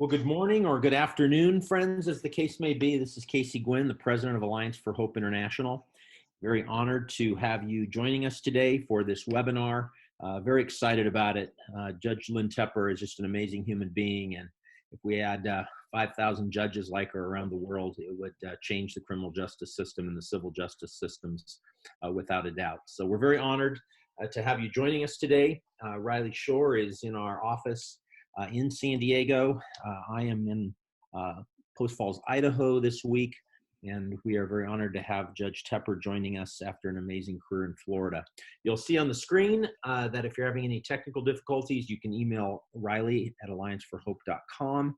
Well, good morning or good afternoon, friends, as the case may be. This is Casey Gwinn, the president of Alliance for Hope International. Very honored to have you joining us today for this webinar. Very excited about it. Judge Lynn Tepper is just an amazing human being, and if we had 5,000 judges like her around the world, it would change the criminal justice system and the civil justice systems without a doubt. So we're very honored to have you joining us today. Riley Shore is in our office in San Diego. I am in Post Falls, Idaho this week, and we are very honored to have Judge Tepper joining us after an amazing career in Florida. You'll see on the screen that if you're having any technical difficulties, you can email Riley at allianceforhope.com.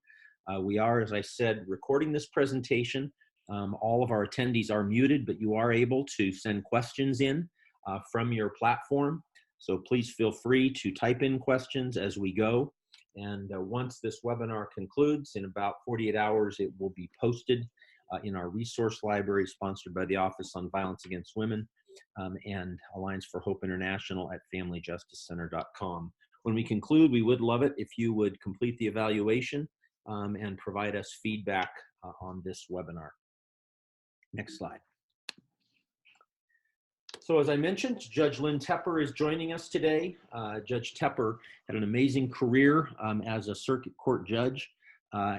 We are, as I said, recording this presentation. All of our attendees are muted, but you are able to send questions in from your platform. So please feel free to type in questions as we go. And once this webinar concludes, in about 48 hours, it will be posted in our resource library sponsored by the Office on Violence Against Women and Alliance for Hope International at FamilyJusticeCenter.com. When we conclude, we would love it if you would complete the evaluation and provide us feedback on this webinar. Next slide. So as I mentioned, Judge Lynn Tepper is joining us today. Judge Tepper had an amazing career as a circuit court judge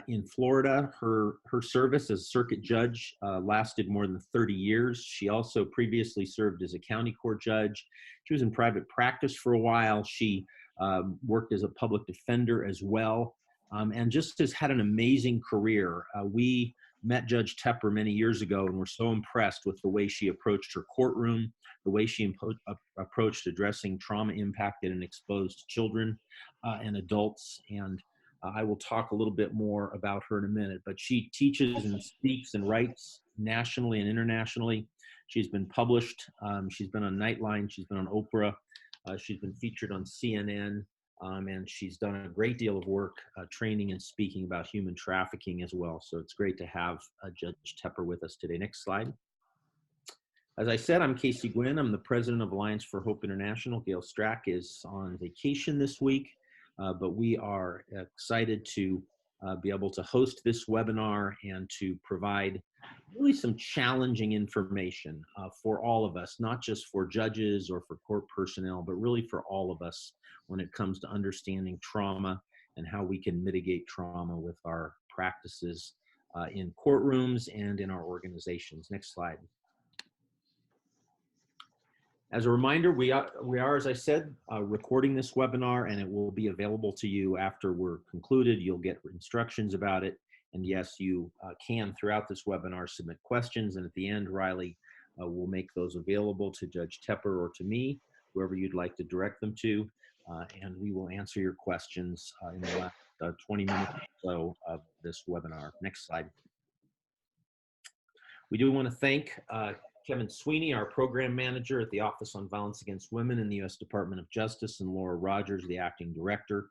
in Florida. Her service as a circuit judge lasted more than 30 years. She also previously served as a county court judge. She was in private practice for a while. She worked as a public defender as well, and just has had an amazing career. We met Judge Tepper many years ago and were so impressed with the way she approached her courtroom, the way she approached addressing trauma impacted and exposed children and adults. And I will talk a little bit more about her in a minute, but she teaches and speaks and writes nationally and internationally. She's been published. She's been on Nightline. She's been on Oprah. She's been featured on CNN. And she's done a great deal of work training and speaking about human trafficking as well. So it's great to have Judge Tepper with us today. Next slide. As I said, I'm Casey Gwinn. I'm the president of Alliance for Hope International. Gail Strack is on vacation this week, but we are excited to be able to host this webinar and to provide really some challenging information for all of us, not just for judges or for court personnel, but really for all of us when it comes to understanding trauma and how we can mitigate trauma with our practices in courtrooms and in our organizations. Next slide. As a reminder, we are, as I said, recording this webinar, and it will be available to you after we're concluded. You'll get instructions about it. And yes, you can, throughout this webinar, submit questions. And at the end, Riley will make those available to Judge Tepper or to me, whoever you'd like to direct them to. And we will answer your questions in the last 20 minutes or so of this webinar. Next slide. We do want to thank Kevin Sweeney, our program manager at the Office on Violence Against Women in the U.S. Department of Justice, and Laura Rogers, the acting director.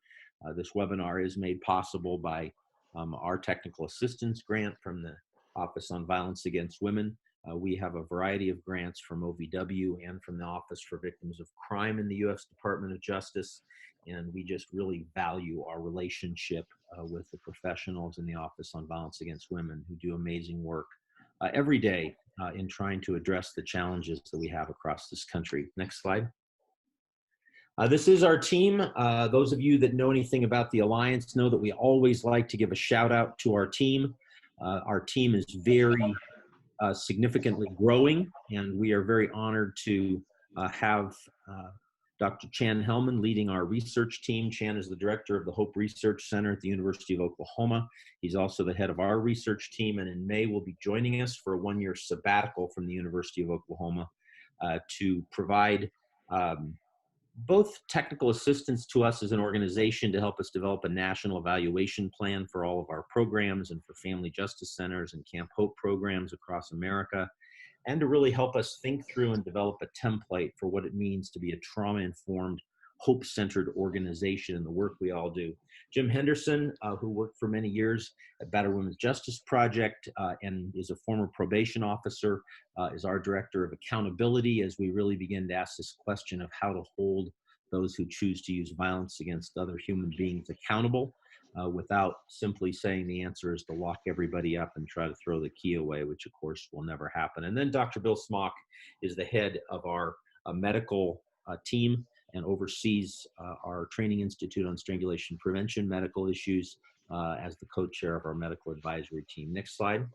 This webinar is made possible by our technical assistance grant from the Office on Violence Against Women. We have a variety of grants from OVW and from the Office for Victims of Crime in the U.S. Department of Justice, and we just really value our relationship with the professionals in the Office on Violence Against Women who do amazing work every day in trying to address the challenges that we have across this country. Next slide. This is our team. Those of you that know anything about the Alliance know that we always like to give a shout out to our team. Our team is very significantly growing, and we are very honored to have Dr. Chan Hellman leading our research team. Chan is the director of the Hope Research Center at the University of Oklahoma. He's also the head of our research team, and in May will be joining us for a one-year sabbatical from the University of Oklahoma to provide both technical assistance to us as an organization to help us develop a national evaluation plan for all of our programs and for family justice centers and Camp Hope programs across America, and to really help us think through and develop a template for what it means to be a trauma-informed, hope-centered organization in the work we all do. Jim Henderson, who worked for many years at Battered Women's Justice Project and is a former probation officer, is our director of accountability as we really begin to ask this question of how to hold those who choose to use violence against other human beings accountable. without simply saying the answer is to lock everybody up and try to throw the key away, which of course will never happen. And then Dr. Bill Smock is the head of our medical team and oversees our Training Institute on Strangulation Prevention medical issues as the co-chair of our medical advisory team. Next slide.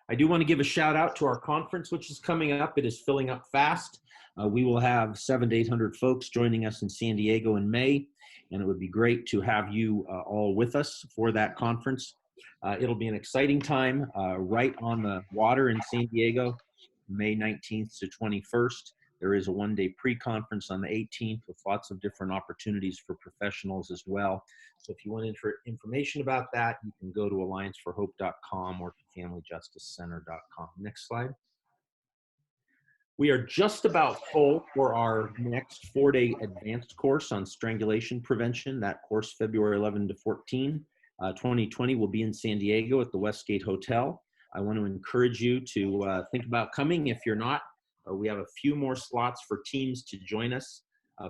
I do want to give a shout out to our conference, which is coming up. It is filling up fast. We will have 700 to 800 folks joining us in San Diego in May, and it would be great to have you all with us for that conference. It'll be an exciting time right on the water in San Diego, May 19th to 21st. There is a one-day pre-conference on the 18th with lots of different opportunities for professionals as well. So if you want information about that, you can go to allianceforhope.com or to familyjusticecenter.com. Next slide. We are just about full for our next 4-day advanced course on strangulation prevention. That course, February 11 to 14, 2020, will be in San Diego at the Westgate Hotel. I want to encourage you to think about coming. If you're not, we have a few more slots for teams to join us.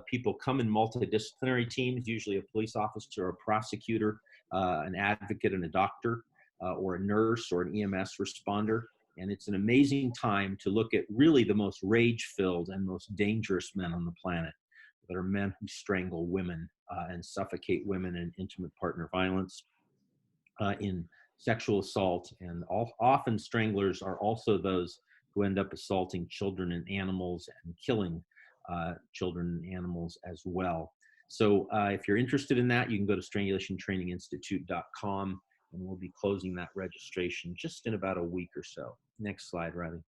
People come in multidisciplinary teams, usually a police officer, a prosecutor, an advocate, and a doctor, or a nurse or an EMS responder. And it's an amazing time to look at really the most rage-filled and most dangerous men on the planet. That are men who strangle women and suffocate women in intimate partner violence, in sexual assault, and often stranglers are also those who end up assaulting children and animals and killing children and animals as well. So if you're interested in that, you can go to strangulationtraininginstitute.com, and we'll be closing that registration just in about a week or so. Next slide, Riley.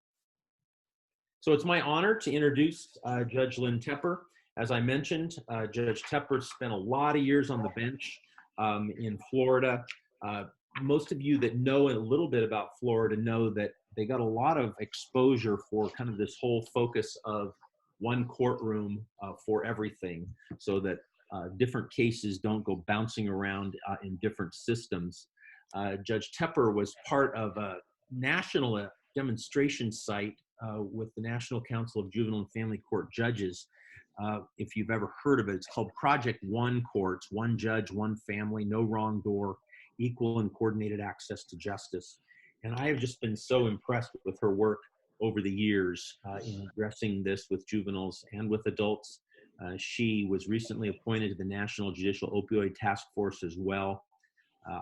So it's my honor to introduce Judge Lynn Tepper. As I mentioned, Judge Tepper spent a lot of years on the bench in Florida. Most of you that know a little bit about Florida know that they got a lot of exposure for kind of this whole focus of one courtroom for everything, so that different cases don't go bouncing around in different systems. Judge Tepper was part of a national demonstration site with the National Council of Juvenile and Family Court Judges. If you've ever heard of it, it's called Project One Courts, one judge, one family, no wrong door, equal and coordinated access to justice. And I have just been so impressed with her work over the years in addressing this with juveniles and with adults. She was recently appointed to the National Judicial Opioid Task Force as well.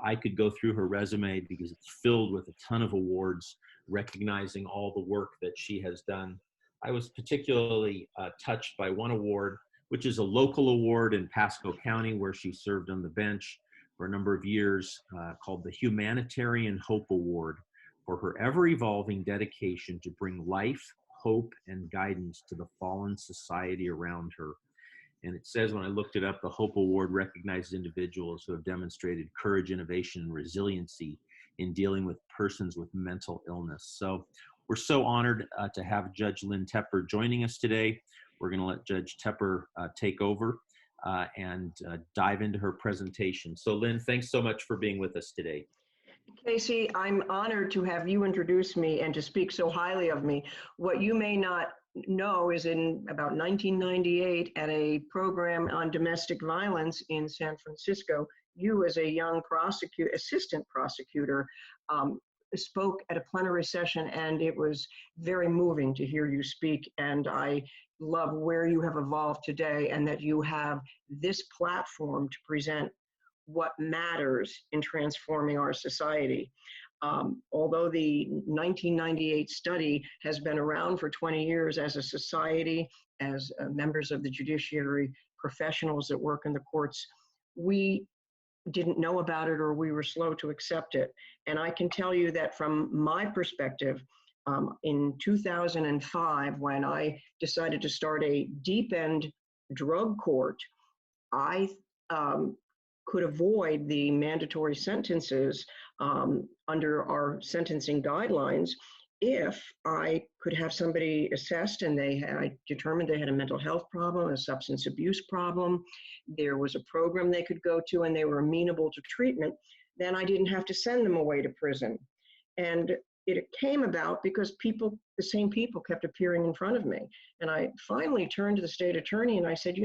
I could go through her resume because it's filled with a ton of awards recognizing all the work that she has done. I was particularly touched by one award, which is a local award in Pasco County where she served on the bench for a number of years, called the Humanitarian Hope Award, for her ever-evolving dedication to bring life, hope, and guidance to the fallen society around her. And it says, when I looked it up, the Hope Award recognizes individuals who have demonstrated courage, innovation, and resiliency in dealing with persons with mental illness. So we're so honored to have Judge Lynn Tepper joining us today. We're going to let Judge Tepper take over and dive into her presentation. So Lynn, thanks so much for being with us today. Casey, I'm honored to have you introduce me and to speak so highly of me. What you may not know is in about 1998 at a program on domestic violence in San Francisco, you as a young assistant prosecutor spoke at a plenary session, and it was very moving to hear you speak. And I love where you have evolved today and that you have this platform to present what matters in transforming our society. Although the 1998 study has been around for 20 years as a society, as members of the judiciary, professionals that work in the courts, we didn't know about it or we were slow to accept it. And I can tell you that from my perspective, in 2005, when I decided to start a deep end drug court, I could avoid the mandatory sentences under our sentencing guidelines if I could have somebody assessed and I determined they had a mental health problem, a substance abuse problem, there was a program they could go to, and they were amenable to treatment, then I didn't have to send them away to prison. And it came about because the same people kept appearing in front of me. And I finally turned to the state attorney and I said,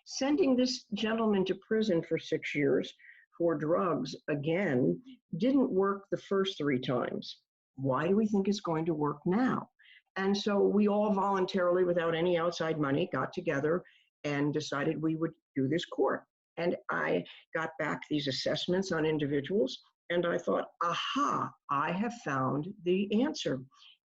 sending this gentleman to prison for 6 years for drugs again didn't work the first 3 times. Why do we think it's going to work now? And so we all voluntarily, without any outside money, got together and decided we would do this court. And I got back these assessments on individuals, and I thought, aha, I have found the answer.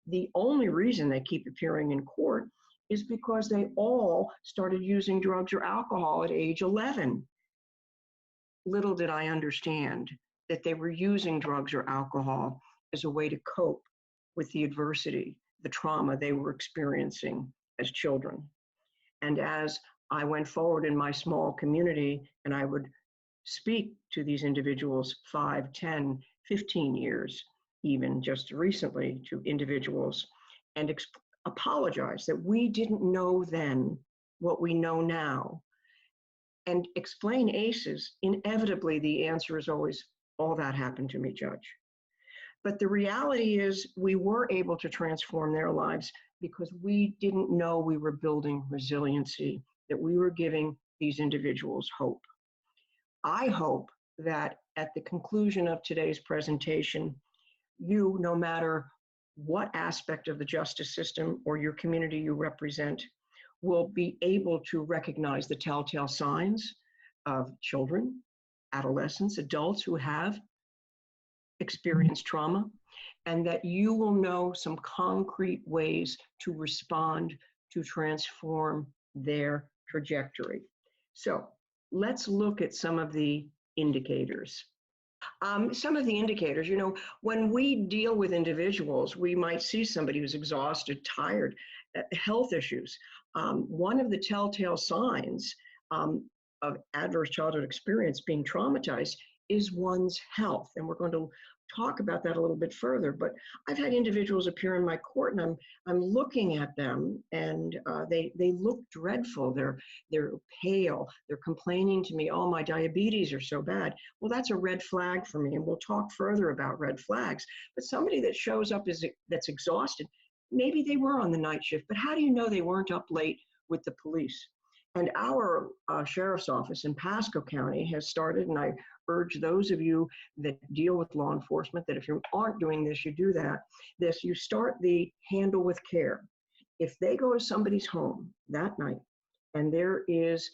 The only reason they keep appearing in court is because they all started using drugs or alcohol at age 11. Little did I understand that they were using drugs or alcohol as a way to cope with the adversity, the trauma they were experiencing as children. And as I went forward in my small community and I would speak to these individuals 5, 10, 15 years, even just recently, to individuals and apologize that we didn't know then what we know now, and explain ACEs, inevitably the answer is always, all that happened to me, Judge. But the reality is we were able to transform their lives because we didn't know we were building resiliency, that we were giving these individuals hope. I hope that at the conclusion of today's presentation, you, no matter what aspect of the justice system or your community you represent, will be able to recognize the telltale signs of children, adolescents, adults who have experienced trauma, and that you will know some concrete ways to respond to transform their trajectory. So let's look at some of the indicators. Some of the indicators, when we deal with individuals, we might see somebody who's exhausted, tired, health issues. One of the telltale signs of adverse childhood experience, being traumatized, is one's health. And we're going to talk about that a little bit further. But I've had individuals appear in my court and I'm looking at them and they look dreadful. They're pale. They're complaining to me, oh, my diabetes are so bad. Well, that's a red flag for me. And we'll talk further about red flags. But somebody that shows up that's exhausted, maybe they were on the night shift, but how do you know they weren't up late with the police? And our sheriff's office in Pasco County has started, and I urge those of you that deal with law enforcement that if you aren't doing this, you do that. You start the handle with care. If they go to somebody's home that night and there is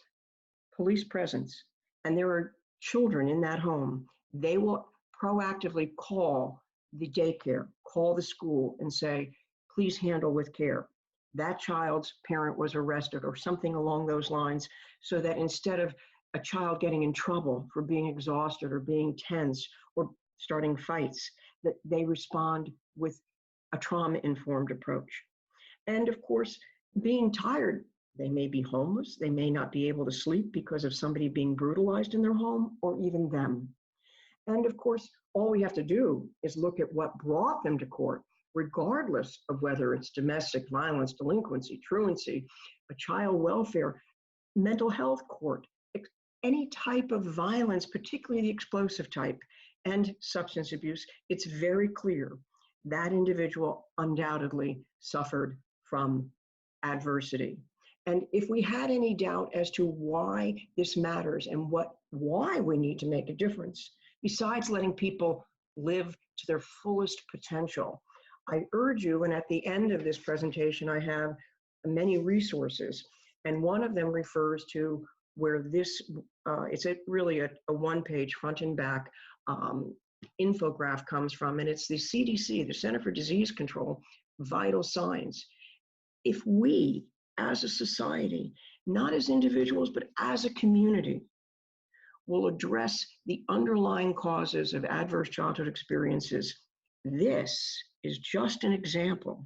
police presence and there are children in that home, they will proactively call the daycare, call the school and say, please handle with care. That child's parent was arrested or something along those lines, so that instead of a child getting in trouble for being exhausted or being tense or starting fights, that they respond with a trauma-informed approach. And of course, being tired, they may be homeless, they may not be able to sleep because of somebody being brutalized in their home or even them. And of course, all we have to do is look at what brought them to court, regardless of whether it's domestic violence, delinquency, truancy, a child welfare, mental health court, any type of violence, particularly the explosive type, and substance abuse. It's very clear that individual undoubtedly suffered from adversity. And if we had any doubt as to why this matters and why we need to make a difference, besides letting people live to their fullest potential, I urge you, and at the end of this presentation, I have many resources, and one of them refers to where this, it's really a one-page front and back infograph comes from, and it's the CDC, the Center for Disease Control, vital signs. If we, as a society, not as individuals, but as a community, will address the underlying causes of adverse childhood experiences, this is just an example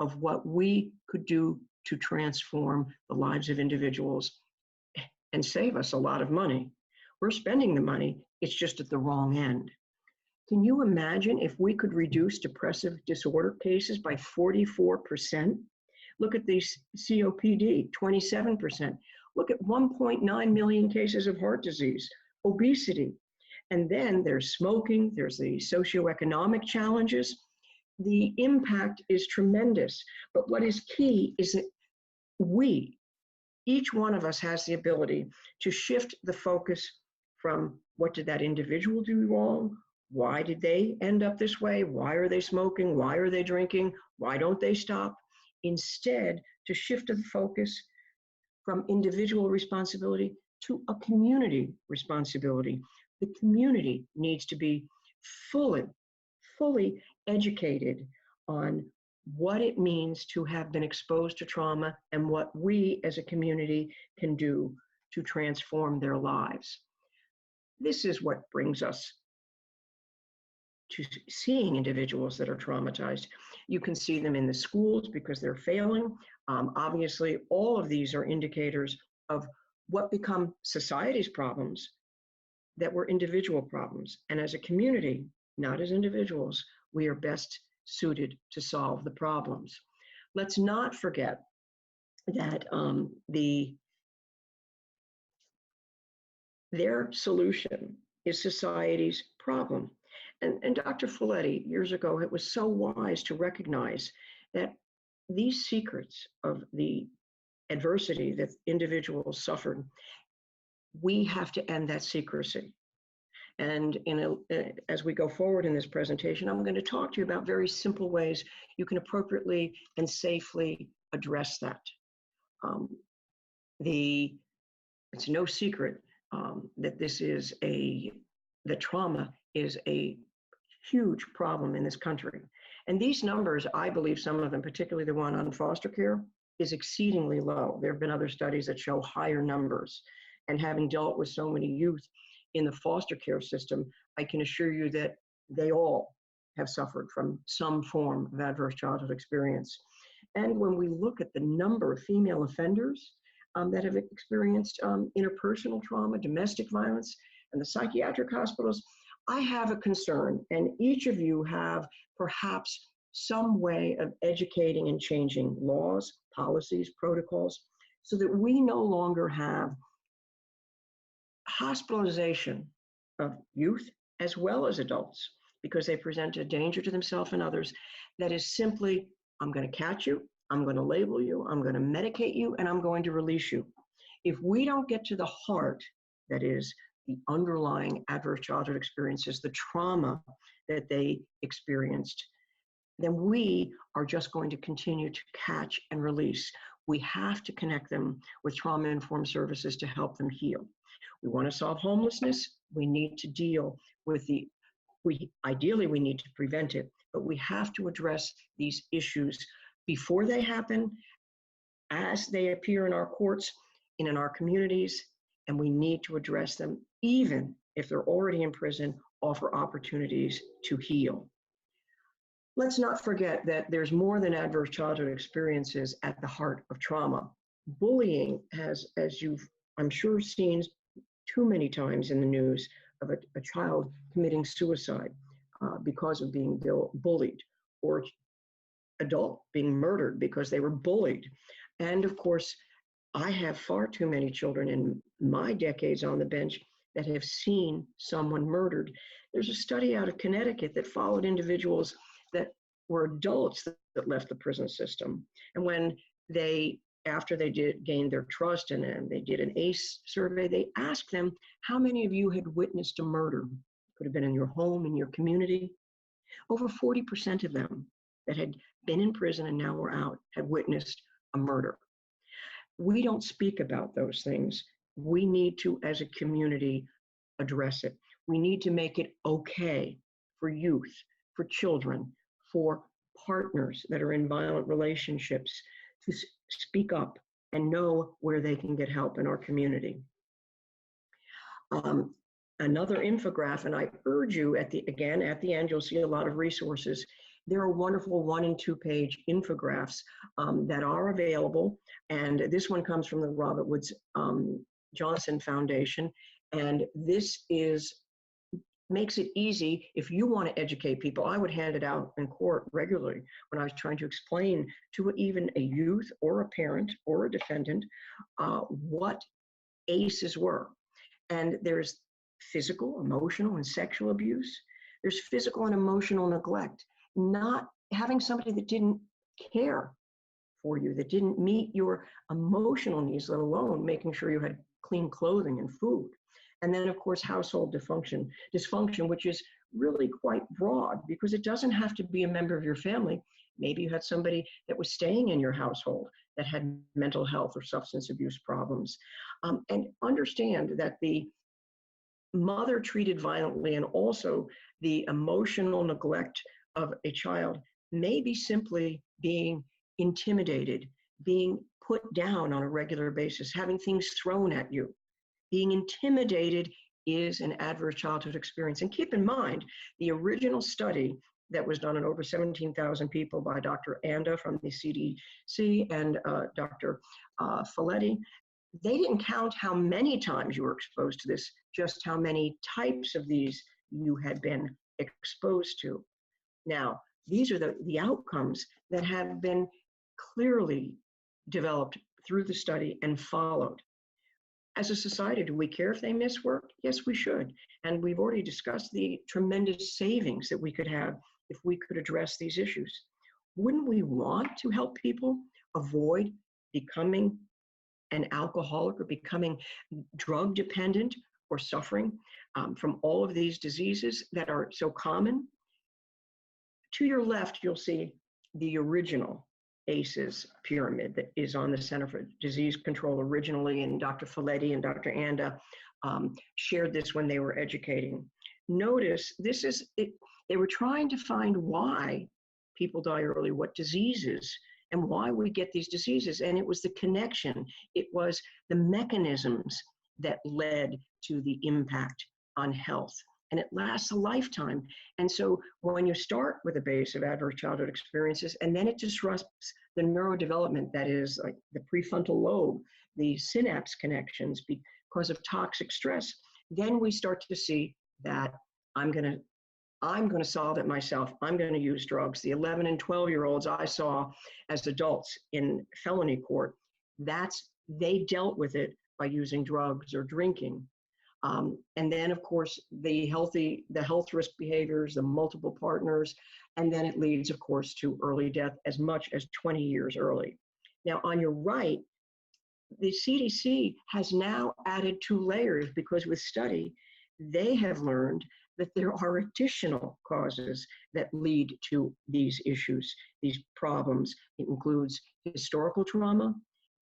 of what we could do to transform the lives of individuals and save us a lot of money. We're spending the money, it's just at the wrong end. Can you imagine if we could reduce depressive disorder cases by 44%? Look at the COPD, 27%. Look at 1.9 million cases of heart disease, obesity. And then there's smoking, there's the socioeconomic challenges. the impact is tremendous. But what is key is that each one of us has the ability to shift the focus from what did that individual do wrong? Why did they end up this way? Why are they smoking? Why are they drinking? Why don't they stop? Instead, to shift the focus from individual responsibility to a community responsibility. The community needs to be fully educated on what it means to have been exposed to trauma and what we as a community can do to transform their lives. This is what brings us to seeing individuals that are traumatized. You can see them in the schools because they're failing. Obviously, all of these are indicators of what become society's problems that were individual problems. And as a community, not as individuals, we are best suited to solve the problems. Let's not forget that their solution is society's problem. And Dr. Folletti, years ago, it was so wise to recognize that these secrets of the adversity that individuals suffered, we have to end that secrecy. And as we go forward in this presentation, I'm going to talk to you about very simple ways you can appropriately and safely address that. It's no secret that that trauma is a huge problem in this country. And these numbers, I believe some of them, particularly the one on foster care, is exceedingly low. There have been other studies that show higher numbers. And having dealt with so many youth in the foster care system, I can assure you that they all have suffered from some form of adverse childhood experience. And when we look at the number of female offenders that have experienced interpersonal trauma, domestic violence, and the psychiatric hospitals, I have a concern, and each of you have perhaps some way of educating and changing laws, policies, protocols, so that we no longer have hospitalization of youth as well as adults because they present a danger to themselves and others that is simply, I'm going to catch you, I'm going to label you, I'm going to medicate you, and I'm going to release you. If we don't get to the heart, that is the underlying adverse childhood experiences, the trauma that they experienced, then we are just going to continue to catch and release. We have to connect them with trauma-informed services to help them heal. We want to solve homelessness. We need to deal with ideally we need to prevent it, but we have to address these issues before they happen, as they appear in our courts and in our communities, and we need to address them even if they're already in prison, offer opportunities to heal. Let's not forget that there's more than adverse childhood experiences at the heart of trauma. Bullying has, as you've, I'm sure, seen too many times in the news, of a child committing suicide because of being bullied, or adult being murdered because they were bullied. And of course, I have far too many children in my decades on the bench that have seen someone murdered. There's a study out of Connecticut that followed individuals that were adults that left the prison system. And when after they gained their trust and they did an ACE survey, they asked them, how many of you had witnessed a murder? Could have been in your home, in your community. Over 40% of them that had been in prison and now were out had witnessed a murder. We don't speak about those things. We need to, as a community, address it. We need to make it okay for youth, for children, for partners that are in violent relationships to speak up and know where they can get help in our community. Another infographic, and I urge you at the end, you'll see a lot of resources. There are wonderful 1- and 2-page infographics that are available. And this one comes from the Robert Woods Johnson Foundation. And this makes it easy if you want to educate people. I would hand it out in court regularly when I was trying to explain to even a youth or a parent or a defendant what ACEs were. And there's physical, emotional, and sexual abuse. There's physical and emotional neglect. not having somebody that didn't care for you, that didn't meet your emotional needs, let alone making sure you had clean clothing and food. And then, of course, household dysfunction, which is really quite broad because it doesn't have to be a member of your family. Maybe you had somebody that was staying in your household that had mental health or substance abuse problems. And understand that the mother treated violently and also the emotional neglect of a child may be simply being intimidated, being put down on a regular basis, having things thrown at you. Being intimidated is an adverse childhood experience. And keep in mind, the original study that was done on over 17,000 people by Dr. Anda from the CDC and Dr. Folletti, they didn't count how many times you were exposed to this, just how many types of these you had been exposed to. Now, these are the outcomes that have been clearly developed through the study and followed. As a society, do we care if they miss work? Yes, we should. And we've already discussed the tremendous savings that we could have if we could address these issues. Wouldn't we want to help people avoid becoming an alcoholic or becoming drug dependent or suffering from all of these diseases that are so common? To your left, you'll see the original ACEs pyramid that is on the Center for Disease Control originally, and Dr. Folletti and Dr. Anda shared this when they were educating. Notice this is it. They were trying to find why people die early, what diseases, and why we get these diseases. And it was the connection. It was the mechanisms that led to the impact on health. And it lasts a lifetime. And so when you start with a base of adverse childhood experiences, and then it disrupts the neurodevelopment, that is like the prefrontal lobe, the synapse connections because of toxic stress, then we start to see that I'm going to solve it myself. I'm going to use drugs. The 11 and 12-year-olds I saw as adults in felony court, they dealt with it by using drugs or drinking. And then, of course, the health risk behaviors, the multiple partners, and then it leads, of course, to early death as much as 20 years early. Now, on your right, the CDC has now added 2 layers because with study, they have learned that there are additional causes that lead to these issues, these problems. It includes historical trauma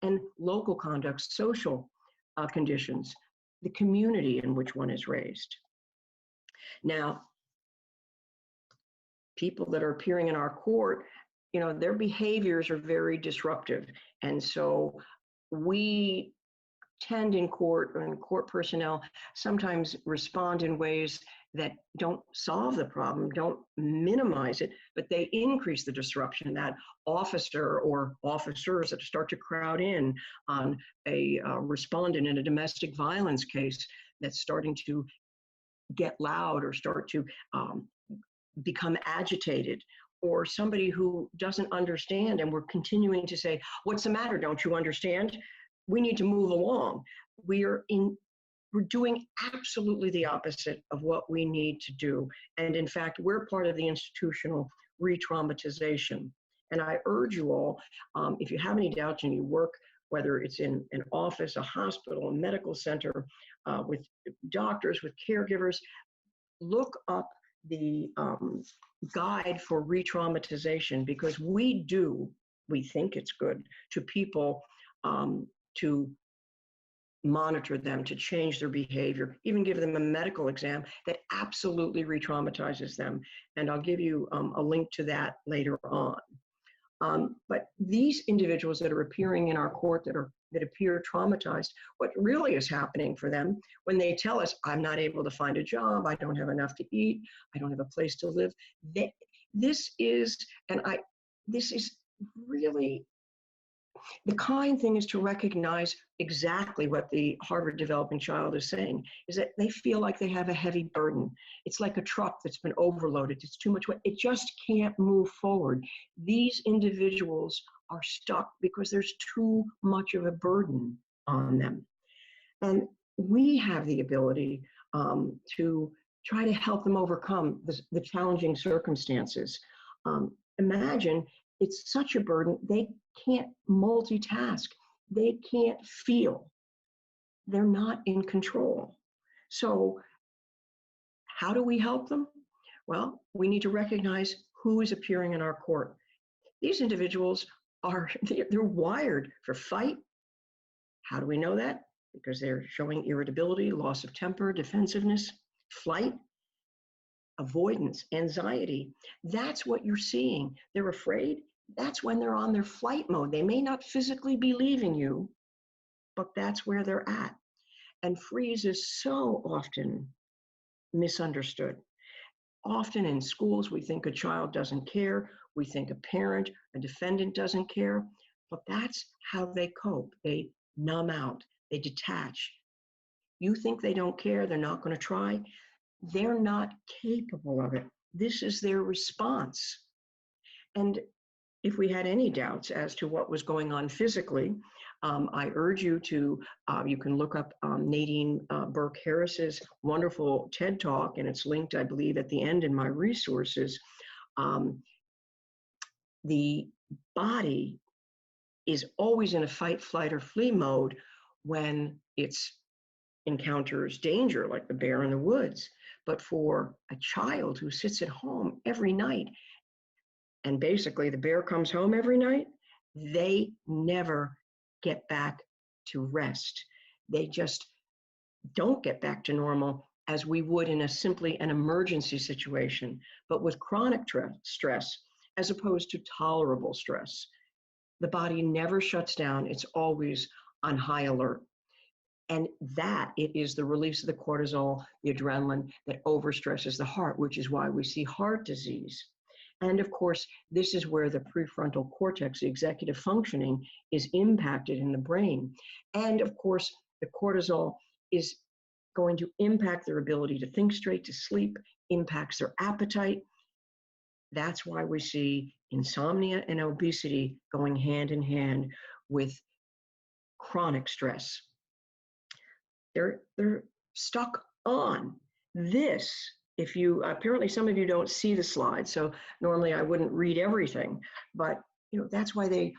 and local conduct, social conditions, the community in which one is raised. Now, people that are appearing in our court, their behaviors are very disruptive. And so we tend in court, and court personnel sometimes respond in ways that don't solve the problem, don't minimize it, but they increase the disruption. That officer or officers that start to crowd in on a respondent in a domestic violence case that's starting to get loud or start to become agitated, or somebody who doesn't understand and we're continuing to say, what's the matter? Don't you understand? We need to move along. We're doing absolutely the opposite of what we need to do. And in fact, we're part of the institutional re-traumatization. And I urge you all, if you have any doubts and you work, whether it's in an office, a hospital, a medical center, with doctors, with caregivers, look up the guide for re-traumatization, because we think it's good to people to monitor them, to change their behavior, even give them a medical exam that absolutely re-traumatizes them. And I'll give you a link to that later on. But these individuals that are appearing in our court that appear traumatized, what really is happening for them when they tell us, I'm not able to find a job, I don't have enough to eat, I don't have a place to live. This is really, the kind thing is to recognize exactly what the Harvard Developing Child is saying, is that they feel like they have a heavy burden. It's like a truck that's been overloaded. It's too much weight. It just can't move forward. These individuals are stuck because there's too much of a burden on them. And we have the ability to try to help them overcome the challenging circumstances. Imagine it's such a burden. They can't multitask. They can't feel. They're not in control. So how do we help them? Well, we need to recognize who is appearing in our court. These individuals are, they're wired for fight. How do we know that? Because they're showing irritability, loss of temper, defensiveness, flight, avoidance, anxiety. That's what you're seeing. They're afraid. That's when they're on their flight mode. They may not physically be leaving you, but that's where they're at. And freeze is so often misunderstood. Often in schools, we think a child doesn't care. We think a parent, a defendant doesn't care. But that's how they cope. They numb out. They detach. You think they don't care, they're not going to try. They're not capable of it. This is their response. And if we had any doubts as to what was going on physically, I urge you to, you can look up Nadine Burke Harris's wonderful TED Talk, and it's linked, I believe, at the end in my resources. The body is always in a fight, flight, or flee mode when it encounters danger, like the bear in the woods. But for a child who sits at home every night, and basically the bear comes home every night, they never get back to rest. They just don't get back to normal as we would in a simply an emergency situation, but with chronic stress, as opposed to tolerable stress. The body never shuts down. It's always on high alert. And that it is the release of the cortisol, the adrenaline that overstresses the heart, which is why we see heart disease. And of course, this is where the prefrontal cortex, the executive functioning, is impacted in the brain. And of course, the cortisol is going to impact their ability to think straight, to sleep, impacts their appetite. That's why we see insomnia and obesity going hand in hand with chronic stress. They're stuck on this. If you, apparently some of you don't see the slide, so normally I wouldn't read everything, but that's why they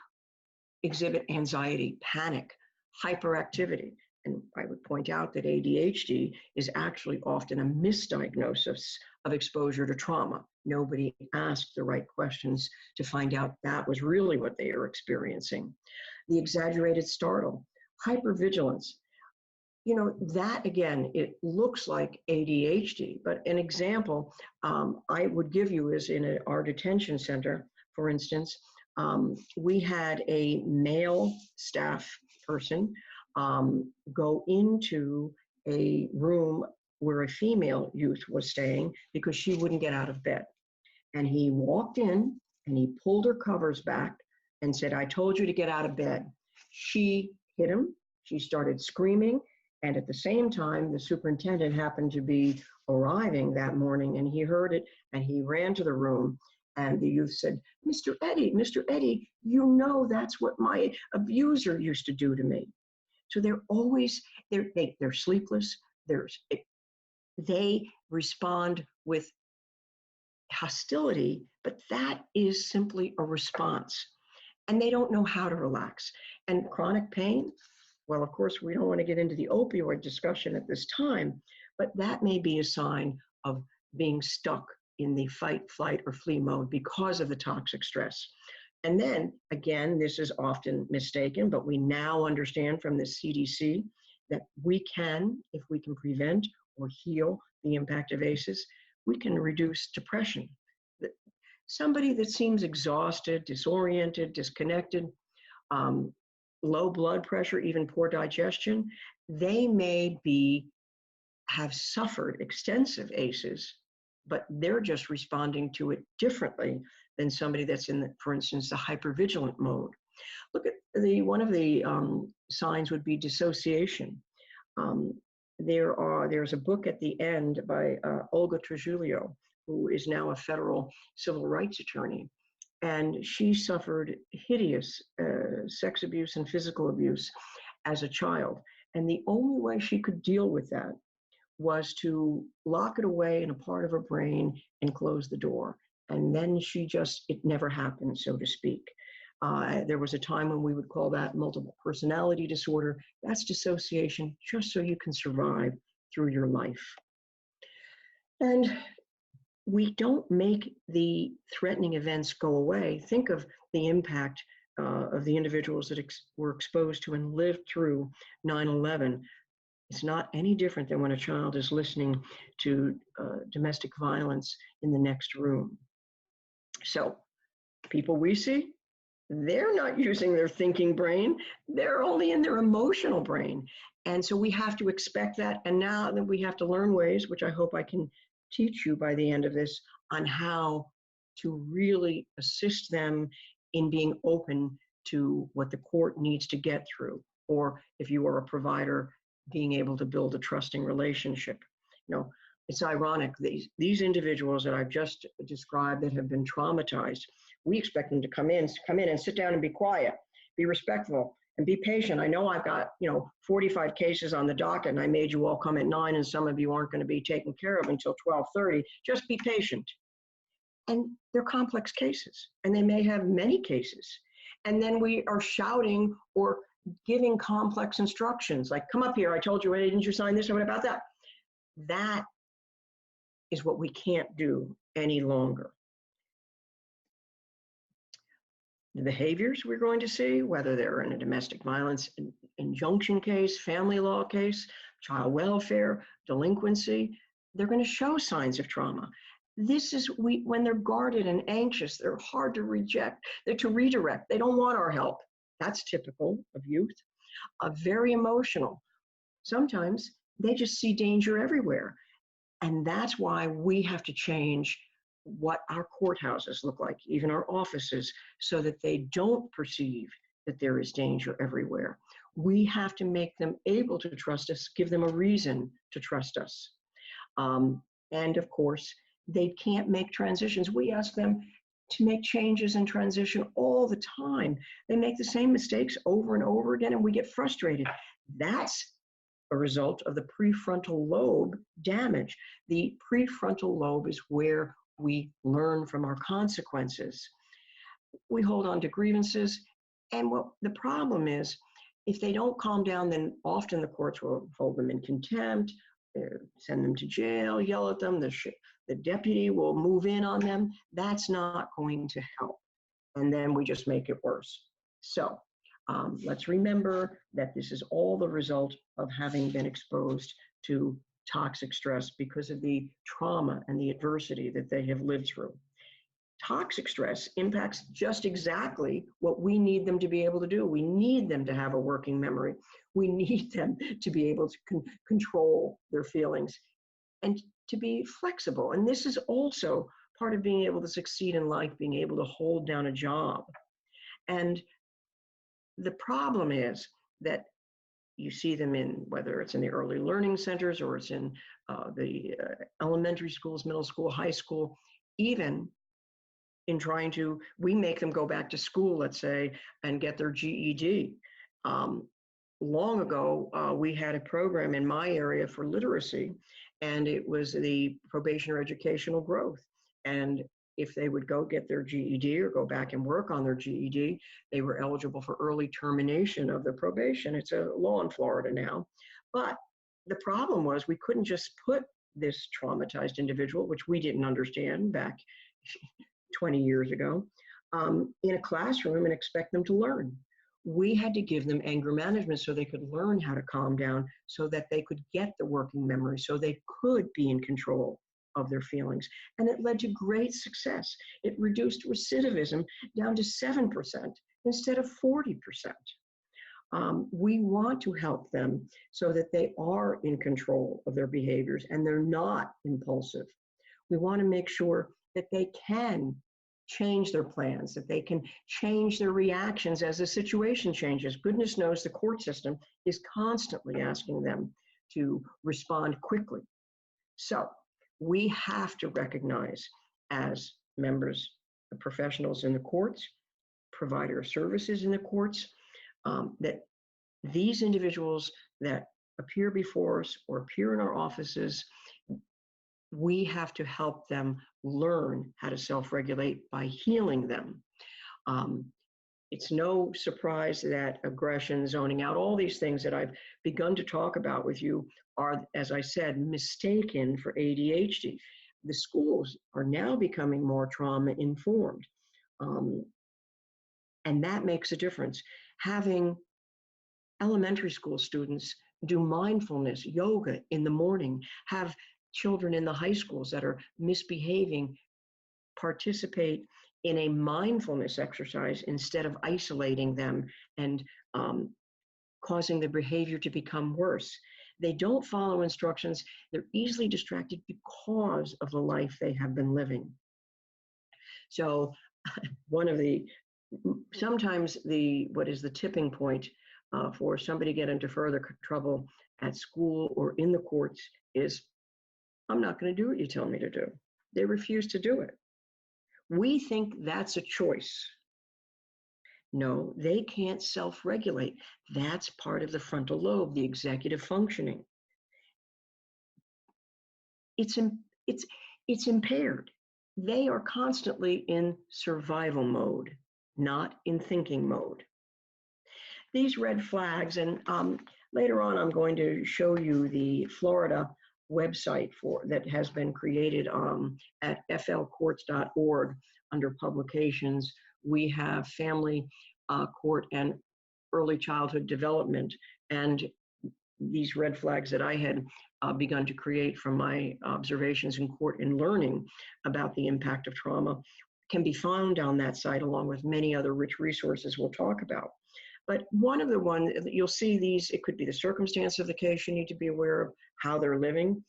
exhibit anxiety, panic, hyperactivity. And I would point out that ADHD is actually often a misdiagnosis of exposure to trauma. Nobody asked the right questions to find out that was really what they are experiencing. The exaggerated startle, hypervigilance. That again, it looks like ADHD, but an example I would give you is in our detention center, for instance, we had a male staff person go into a room where a female youth was staying because she wouldn't get out of bed. And he walked in and he pulled her covers back and said, "I told you to get out of bed." She hit him. She started screaming. And at the same time, the superintendent happened to be arriving that morning and he heard it and he ran to the room. And the youth said, Mr. Eddy, that's what my abuser used to do to me." So they're sleepless. They respond with hostility, but that is simply a response. And they don't know how to relax. And chronic pain, well, of course, we don't want to get into the opioid discussion at this time, but that may be a sign of being stuck in the fight, flight, or flee mode because of the toxic stress. And then, again, this is often mistaken, but we now understand from the CDC that we can, if we can prevent or heal the impact of ACEs, we can reduce depression. Somebody that seems exhausted, disoriented, disconnected, low blood pressure, even poor digestion, they may have suffered extensive ACEs, but they're just responding to it differently than somebody that's in, for instance, the hypervigilant mode. Look at one of the signs would be dissociation. There's a book at the end by Olga Trujillo, who is now a federal civil rights attorney. And she suffered hideous sex abuse and physical abuse as a child. And the only way she could deal with that was to lock it away in a part of her brain and close the door. And then it never happened, so to speak. There was a time when we would call that multiple personality disorder. That's dissociation, just so you can survive through your life. And we don't make the threatening events go away. Think of the impact of the individuals that were exposed to and lived through 9/11. It's not any different than when a child is listening to domestic violence in the next room. So people we see, they're not using their thinking brain. They're only in their emotional brain. And so we have to expect that. And now that we have to learn ways, which I hope I can teach you by the end of this, on how to really assist them in being open to what the court needs to get through. Or if you are a provider, being able to build a trusting relationship. It's ironic, these individuals that I've just described that have been traumatized, we expect them to come in and sit down and be quiet, be respectful, and be patient. I know I've got 45 cases on the docket, and I made you all come at 9, and some of you aren't going to be taken care of until 12:30. Just be patient. And they're complex cases, and they may have many cases. And then we are shouting or giving complex instructions, like, come up here, I told you, didn't you sign this, or what about that? That is what we can't do any longer. The behaviors we're going to see, whether they're in a domestic violence injunction case, family law case, child welfare, delinquency, they're going to show signs of trauma. This is when they're guarded and anxious, they're hard to reject, they're to redirect. They don't want our help. That's typical of youth. Very emotional. Sometimes they just see danger everywhere. And that's why we have to change what our courthouses look like, even our offices, so that they don't perceive that there is danger everywhere. We have to make them able to trust us, give them a reason to trust us. And of course, they can't make transitions. We ask them to make changes and transition all the time. They make the same mistakes over and over again, and we get frustrated. That's a result of the prefrontal lobe damage. The prefrontal lobe is where we learn from our consequences. We hold on to grievances, and what the problem is, if they don't calm down, then often the courts will hold them in contempt, send them to jail, yell at them, the deputy will move in on them. That's not going to help. And then we just make it worse. So let's remember that this is all the result of having been exposed to toxic stress because of the trauma and the adversity that they have lived through. Toxic stress impacts just exactly what we need them to be able to do. We need them to have a working memory. We need them to be able to control their feelings and to be flexible. And this is also part of being able to succeed in life, being able to hold down a job. And the problem is that you see them in, whether it's in the early learning centers or it's in the elementary schools, middle school, high school, even in trying to, we make them go back to school, let's say, and get their GED. Long ago, we had a program in my area for literacy, and it was the probationary educational growth. And if they would go get their GED or go back and work on their GED, they were eligible for early termination of their probation. It's a law in Florida now. But the problem was we couldn't just put this traumatized individual, which we didn't understand back 20 years ago, in a classroom and expect them to learn. We had to give them anger management so they could learn how to calm down, so that they could get the working memory, so they could be in control of their feelings. And it led to great success. It reduced recidivism down to 7% instead of 40%. We want to help them so that they are in control of their behaviors and they're not impulsive. We want to make sure that they can change their plans, that they can change their reactions as the situation changes. Goodness knows the court system is constantly asking them to respond quickly. So we have to recognize, as members, the professionals in the courts, provider of services in the courts, that these individuals that appear before us or appear in our offices, we have to help them learn how to self-regulate by healing them. Um, it's no surprise that aggression, zoning out, all these things that I've begun to talk about with you are, as I said, mistaken for ADHD. The schools are now becoming more trauma informed. Um, and that makes a difference. Having elementary school students do mindfulness, yoga in the morning, have children in the high schools that are misbehaving participate in a mindfulness exercise instead of isolating them and causing the behavior to become worse. They don't follow instructions. They're easily distracted because of the life they have been living. So one of the, sometimes what is the tipping point for somebody to get into further trouble at school or in the courts is, I'm not going to do what you tell me to do. They refuse to do it. We think that's a choice. No, they can't self-regulate. That's part of the frontal lobe, the executive functioning. It's impaired. They are constantly in survival mode, not in thinking mode. These red flags, and later on I'm going to show you the Florida website that has been created at flcourts.org under publications. We have family court and early childhood development, and these red flags that I had begun to create from my observations in court and learning about the impact of trauma can be found on that site, along with many other rich resources we'll talk about. But one of the ones, you'll see these, it could be the circumstance of the case you need to be aware of, how they're living.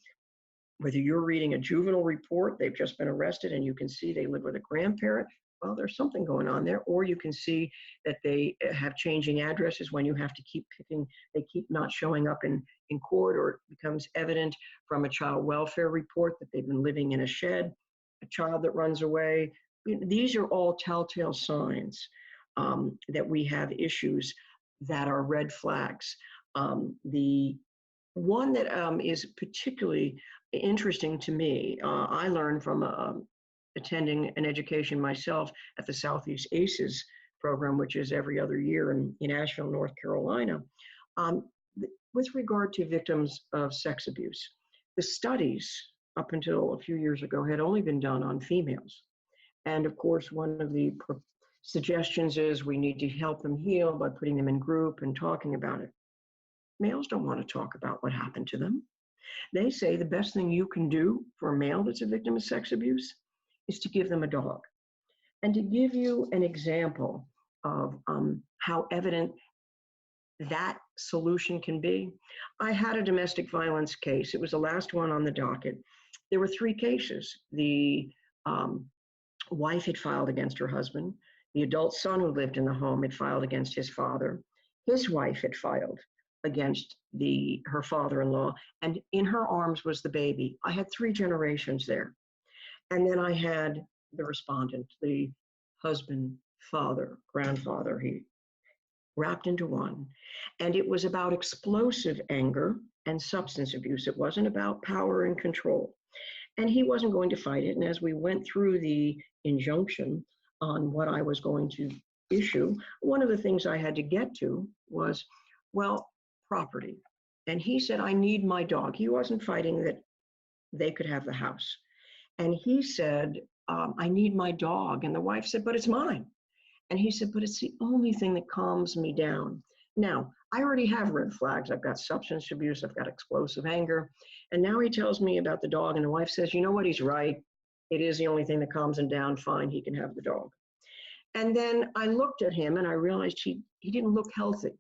Whether you're reading a juvenile report, they've just been arrested and you can see they live with a grandparent, well, there's something going on there. Or you can see that they have changing addresses when you have to keep picking, they keep not showing up in court, or it becomes evident from a child welfare report that they've been living in a shed, a child that runs away. These are all telltale signs that we have issues that are red flags. The one that is particularly interesting to me, I learned from attending an education myself at the Southeast ACEs program, which is every other year in Asheville, North Carolina, with regard to victims of sex abuse. The studies up until a few years ago had only been done on females. And of course, one of the suggestions is we need to help them heal by putting them in group and talking about it. Males don't want to talk about what happened to them. They say the best thing you can do for a male that's a victim of sex abuse is to give them a dog. And to give you an example of how evident that solution can be, I had a domestic violence case. It was the last one on the docket. There were 3 cases. The wife had filed against her husband. The adult son who lived in the home had filed against his father. His wife had filed against her father-in-law, and in her arms was the baby. I had 3 generations there. And then I had the respondent, the husband, father, grandfather, he wrapped into one. And it was about explosive anger and substance abuse. It wasn't about power and control. And he wasn't going to fight it. And as we went through the injunction on what I was going to issue, one of the things I had to get to was, well, property. And he said, I need my dog. He wasn't fighting that they could have the house. And he said, I need my dog. And the wife said, but it's mine. And he said, but it's the only thing that calms me down. Now, I already have red flags. I've got substance abuse. I've got explosive anger. And now he tells me about the dog. And the wife says, you know what? He's right. It is the only thing that calms him down. Fine, he can have the dog. And then I looked at him and I realized he didn't look healthy.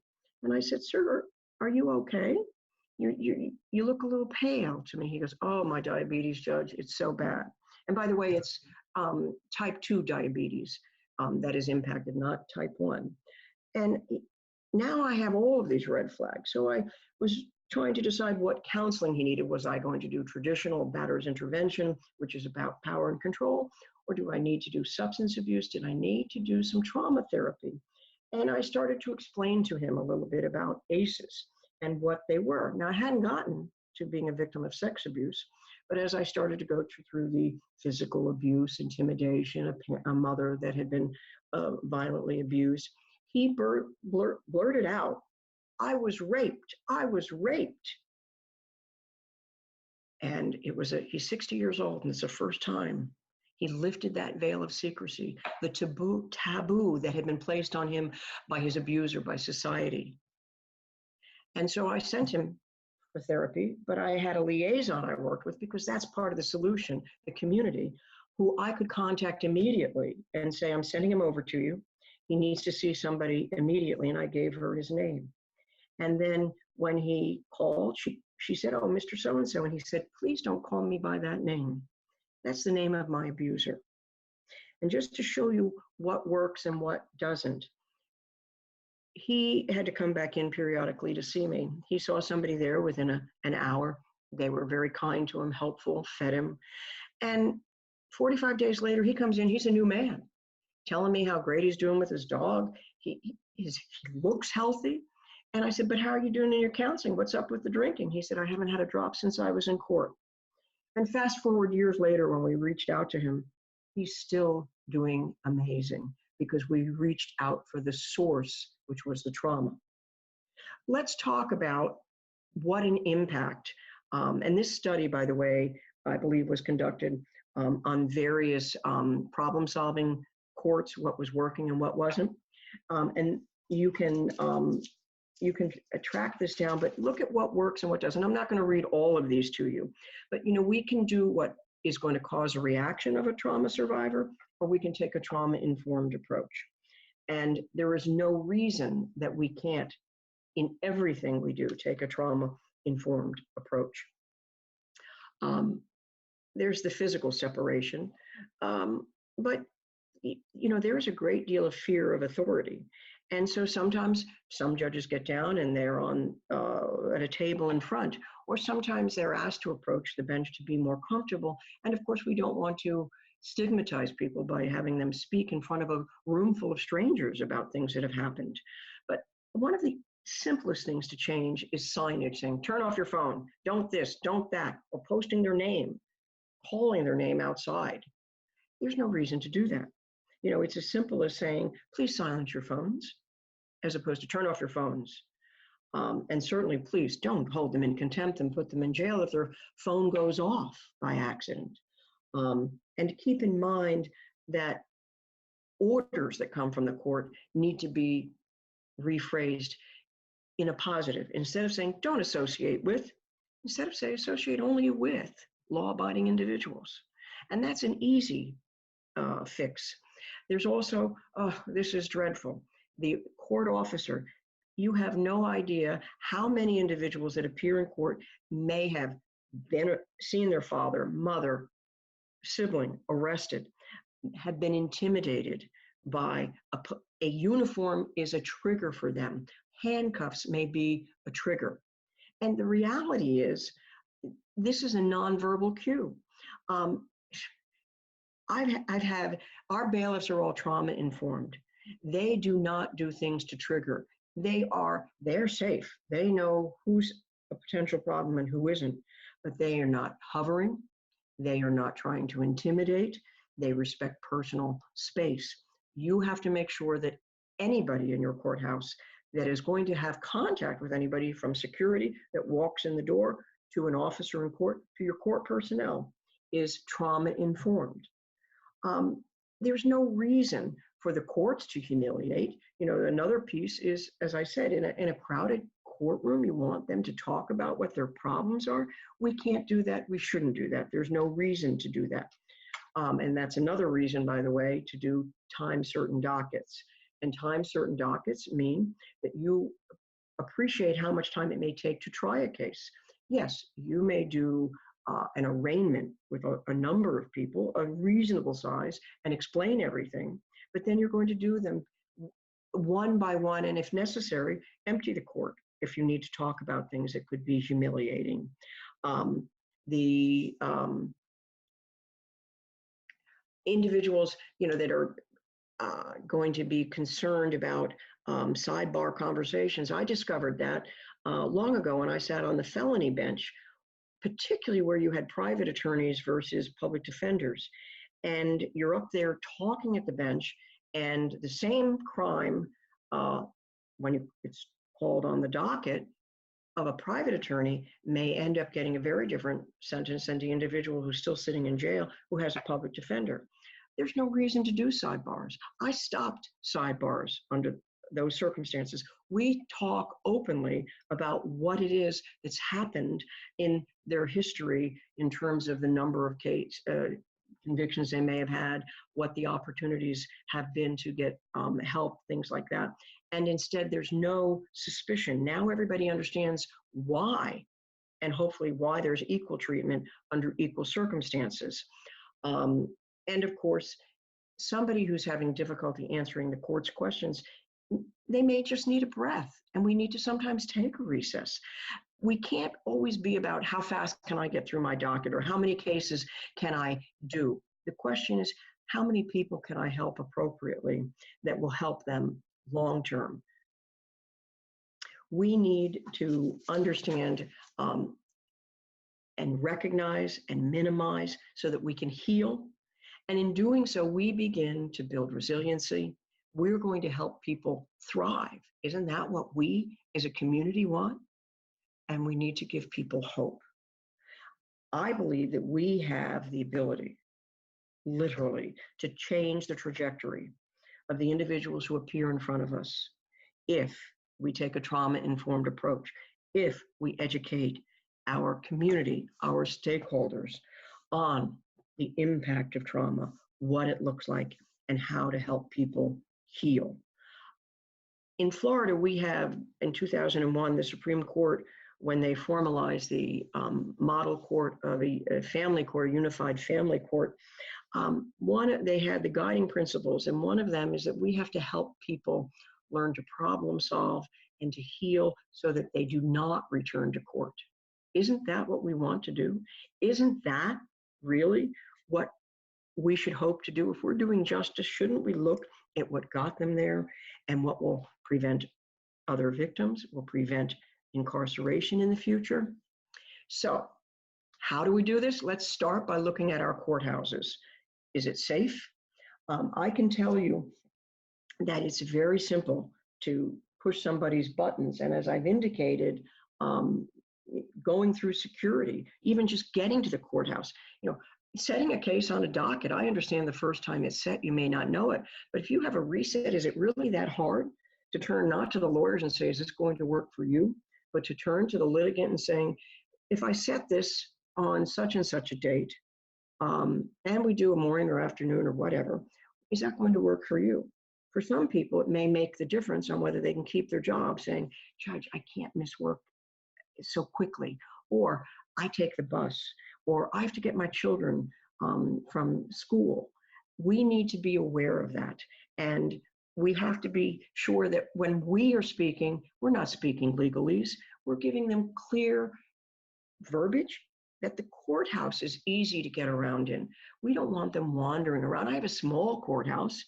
And I said, sir, are you okay? You look a little pale to me. He goes, oh, my diabetes, Judge, it's so bad. And by the way, it's type 2 diabetes that is impacted, not type 1. And now I have all of these red flags. So I was trying to decide what counseling he needed. Was I going to do traditional batter's intervention, which is about power and control? Or do I need to do substance abuse? Did I need to do some trauma therapy? And I started to explain to him a little bit about ACEs and what they were. Now, I hadn't gotten to being a victim of sex abuse, But as I started to go through the physical abuse, intimidation, a mother that had been violently abused, he blurted out, "I was raped. I was raped." And he's 60 years old, and it's the first time he lifted that veil of secrecy, the taboo that had been placed on him by his abuser, by society. And so I sent him for therapy, but I had a liaison I worked with, because that's part of the solution, the community, who I could contact immediately and say, "I'm sending him over to you. He needs to see somebody immediately." And I gave her his name. And then when he called, she said, "Oh, Mr. So-and-so." And he said, "Please don't call me by that name. That's the name of my abuser." And just to show you what works and what doesn't, he had to come back in periodically to see me. He saw somebody there within an hour. They were very kind to him, helpful, fed him. And 45 days later, he comes in, he's a new man, telling me how great he's doing with his dog. He looks healthy. And I said, "But how are you doing in your counseling? What's up with the drinking?" He said, "I haven't had a drop since I was in court." And fast forward years later, when we reached out to him, he's still doing amazing, because we reached out for the source, which was the trauma. Let's talk about what an impact. And this study, by the way, I believe was conducted on various problem-solving courts, what was working and what wasn't. And you can track this down, but look at what works and what doesn't. I'm not going to read all of these to you, but we can do what is going to cause a reaction of a trauma survivor, or we can take a trauma-informed approach. And there is no reason that we can't, in everything we do, take a trauma-informed approach. There's the physical separation, but there is a great deal of fear of authority. And so sometimes some judges get down and they're on at a table in front, or sometimes they're asked to approach the bench to be more comfortable. And of course, we don't want to stigmatize people by having them speak in front of a room full of strangers about things that have happened. But one of the simplest things to change is signage saying, "Turn off your phone, don't this, don't that," or posting their name, calling their name outside. There's no reason to do that. It's as simple as saying, "Please silence your phones," as opposed to "turn off your phones." And certainly, please don't hold them in contempt and put them in jail if their phone goes off by accident. And keep in mind that orders that come from the court need to be rephrased in a positive. Instead of saying, "Don't associate with," instead of saying, "Associate only with law-abiding individuals." And that's an easy fix. There's also, this is dreadful, the court officer. You have no idea how many individuals that appear in court may have seen their father, mother, sibling arrested, have been intimidated by a uniform is a trigger for them. Handcuffs may be a trigger. And the reality is, this is a nonverbal cue. I've had, our bailiffs are all trauma informed. They do not do things to trigger. They're safe. They know who's a potential problem and who isn't, but they are not hovering. They are not trying to intimidate. They respect personal space. You have to make sure that anybody in your courthouse that is going to have contact with anybody, from security that walks in the door to an officer in court to your court personnel, is trauma informed. There's no reason for the courts to humiliate. Another piece is, as I said, in a crowded courtroom, you want them to talk about what their problems are. We can't do that. We shouldn't do that. There's no reason to do that. And that's another reason, by the way, to do time certain dockets. And time certain dockets mean that you appreciate how much time it may take to try a case. Yes, you may do an arraignment with a number of people, a reasonable size, and explain everything, but then you're going to do them one by one, and if necessary, empty the court if you need to talk about things that could be humiliating. The individuals, that are going to be concerned about sidebar conversations. I discovered that long ago when I sat on the felony bench. particularly where you had private attorneys versus public defenders. And you're up there talking at the bench, and the same crime, when it's called on the docket of a private attorney, may end up getting a very different sentence than the individual who's still sitting in jail who has a public defender. There's no reason to do sidebars. I stopped sidebars under those circumstances. We talk openly about what it is that's happened in their history in terms of the number of convictions they may have had, what the opportunities have been to get help, things like that. And instead, there's no suspicion. Now everybody understands why, and hopefully why there's equal treatment under equal circumstances. And of course, somebody who's having difficulty answering the court's questions, they may just need a breath, and we need to sometimes take a recess. We can't always be about how fast can I get through my docket or how many cases can I do. The question is, how many people can I help appropriately that will help them long term? We need to understand and recognize and minimize so that we can heal. And in doing so, we begin to build resiliency. We're going to help people thrive. Isn't that what we as a community want? And we need to give people hope. I believe that we have the ability, literally, to change the trajectory of the individuals who appear in front of us if we take a trauma-informed approach, if we educate our community, our stakeholders on the impact of trauma, what it looks like, and how to help people heal. In Florida, we have, in 2001, the Supreme Court, when they formalized the model court of a family court, a unified family court, they had the guiding principles, and one of them is that we have to help people learn to problem solve and to heal so that they do not return to court. Isn't that what we want to do? Isn't that really what we should hope to do? If we're doing justice, shouldn't we look at what got them there and what will prevent other victims, will prevent incarceration in the future? So how do we do this? Let's start by looking at our courthouses. Is it safe? I can tell you that it's very simple to push somebody's buttons. And as I've indicated, going through security, even just getting to the courthouse, setting a case on a docket, I understand the first time it's set, you may not know it, but if you have a reset, is it really that hard to turn not to the lawyers and say, is this going to work for you, but to turn to the litigant and saying, if I set this on such and such a date, and we do a morning or afternoon or whatever, is that going to work for you? For some people, it may make the difference on whether they can keep their job, saying, Judge, I can't miss work so quickly, or I take the bus, or I have to get my children from school. We need to be aware of that. And we have to be sure that when we are speaking, we're not speaking legalese. We're giving them clear verbiage that the courthouse is easy to get around in. We don't want them wandering around. I have a small courthouse,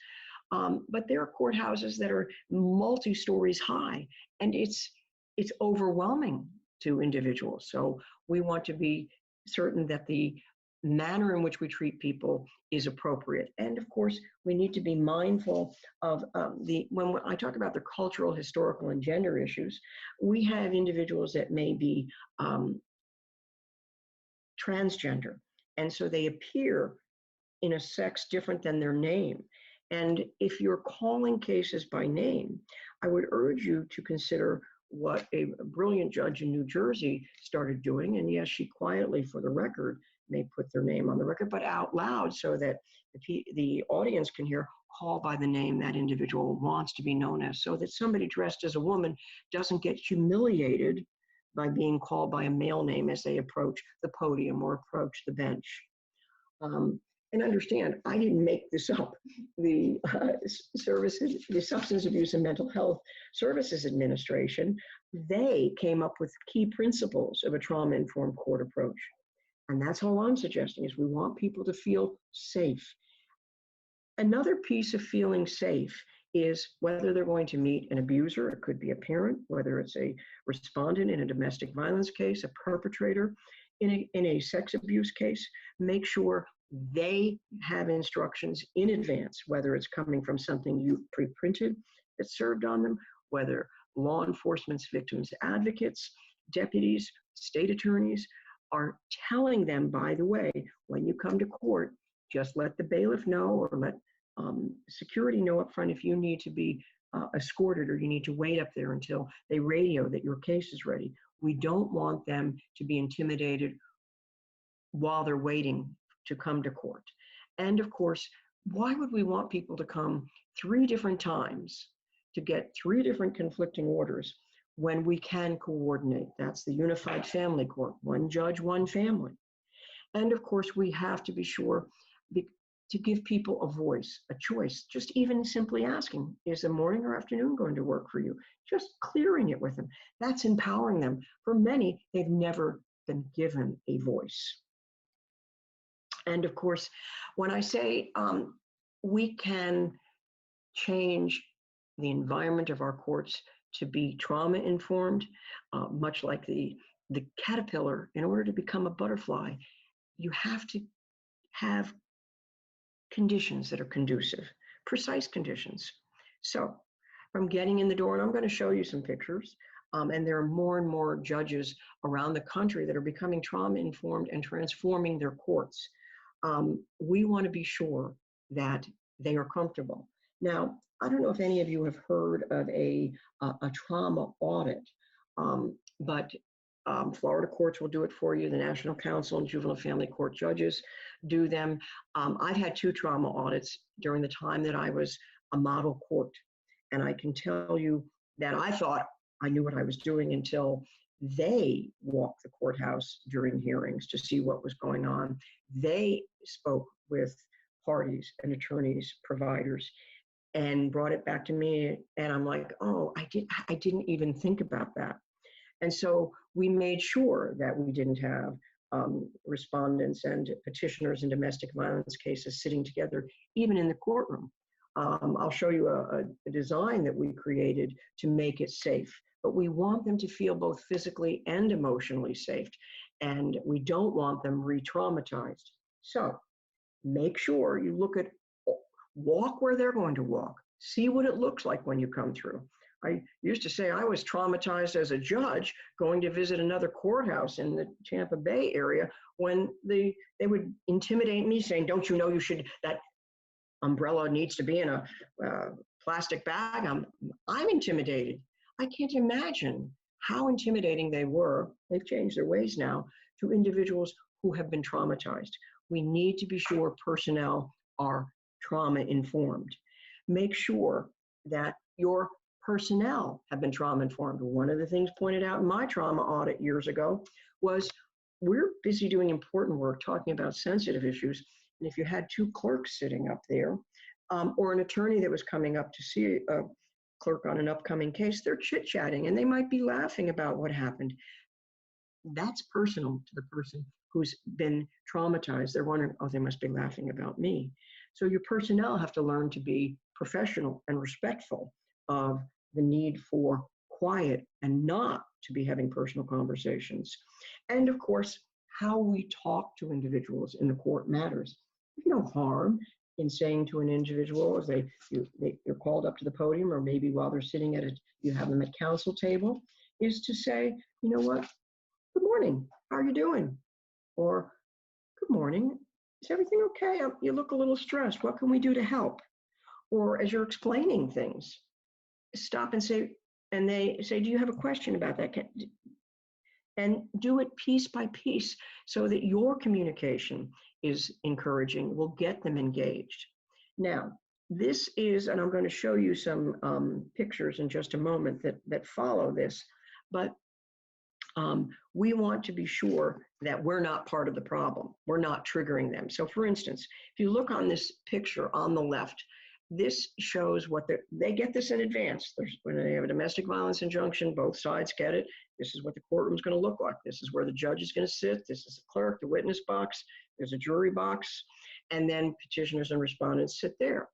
but there are courthouses that are multi-stories high, and it's overwhelming to individuals. So we want to be certain that the manner in which we treat people is appropriate. And of course, we need to be mindful of when I talk about the cultural, historical, and gender issues, we have individuals that may be transgender. And so they appear in a sex different than their name. And if you're calling cases by name, I would urge you to consider what a brilliant judge in New Jersey started doing. And yes, she quietly, for the record, may put their name on the record, but out loud so that the audience can hear, call by the name that individual wants to be known as, so that somebody dressed as a woman doesn't get humiliated by being called by a male name as they approach the podium or approach the bench. And understand, I didn't make this up. The the Substance Abuse and Mental Health Services Administration, they came up with key principles of a trauma-informed court approach. And that's all I'm suggesting, is we want people to feel safe. Another piece of feeling safe is whether they're going to meet an abuser, it could be a parent, whether it's a respondent in a domestic violence case, a perpetrator. in a sex abuse case, make sure they have instructions in advance, whether it's coming from something you pre-printed that served on them, whether law enforcement's victims advocates, deputies, state attorneys are telling them, by the way, when you come to court, just let the bailiff know or let security know up front if you need to be escorted or you need to wait up there until they radio that your case is ready. We don't want them to be intimidated while they're waiting to come to court. And of course, why would we want people to come 3 different times to get 3 different conflicting orders when we can coordinate? That's the Unified Family Court, 1 judge, 1 family. And of course, we have to be sure to give people a voice, a choice, just even simply asking, is the morning or afternoon going to work for you? Just clearing it with them. That's empowering them. For many, they've never been given a voice. And of course, when I say we can change the environment of our courts to be trauma informed, much like the caterpillar, in order to become a butterfly, you have to have conditions that are conducive, precise conditions. So from getting in the door, and I'm going to show you some pictures, and there are more and more judges around the country that are becoming trauma informed and transforming their courts. We want to be sure that they are comfortable. Now, I don't know if any of you have heard of a trauma audit, but Florida courts will do it for you. The National Council and Juvenile Family Court judges do them. I've had 2 trauma audits during the time that I was a model court. And I can tell you that I thought I knew what I was doing until they walked the courthouse during hearings to see what was going on. They spoke with parties and attorneys, providers, and brought it back to me. And I'm like, oh, I didn't even think about that. And so we made sure that we didn't have respondents and petitioners in domestic violence cases sitting together, even in the courtroom. I'll show you a design that we created to make it safe, but we want them to feel both physically and emotionally safe, and we don't want them re-traumatized. So make sure you walk where they're going to walk, see what it looks like when you come through. I used to say I was traumatized as a judge going to visit another courthouse in the Tampa Bay area when they would intimidate me saying, don't you know that umbrella needs to be in a plastic bag? I'm intimidated. I can't imagine how intimidating they were. They've changed their ways now to individuals who have been traumatized. We need to be sure personnel are trauma informed. Make sure that your personnel have been trauma informed. One of the things pointed out in my trauma audit years ago was we're busy doing important work, talking about sensitive issues. And if you had 2 clerks sitting up there, or an attorney that was coming up to see a clerk on an upcoming case, they're chit-chatting and they might be laughing about what happened. That's personal to the person who's been traumatized. They're wondering, oh, they must be laughing about me. So your personnel have to learn to be professional and respectful of the need for quiet and not to be having personal conversations. And of course, how we talk to individuals in the court matters. There's no harm in saying to an individual as they're called up to the podium, or maybe while they're sitting you have them at counsel table, is to say, you know what, good morning, how are you doing? Or good morning, is everything okay? You look a little stressed, what can we do to help? Or as you're explaining things, stop and say, and they say, do you have a question about that? And do it piece by piece so that your communication is encouraging, will get them engaged. Now, this is, and I'm going to show you some pictures in just a moment that follow this, but we want to be sure that we're not part of the problem. We're not triggering them. So for instance, if you look on this picture on the left, this shows what they get this in advance. When they have a domestic violence injunction, both sides get it. This is what the courtroom's going to look like. This is where the judge is going to sit. This is the clerk, the witness box. There's a jury box. And then petitioners and respondents sit there.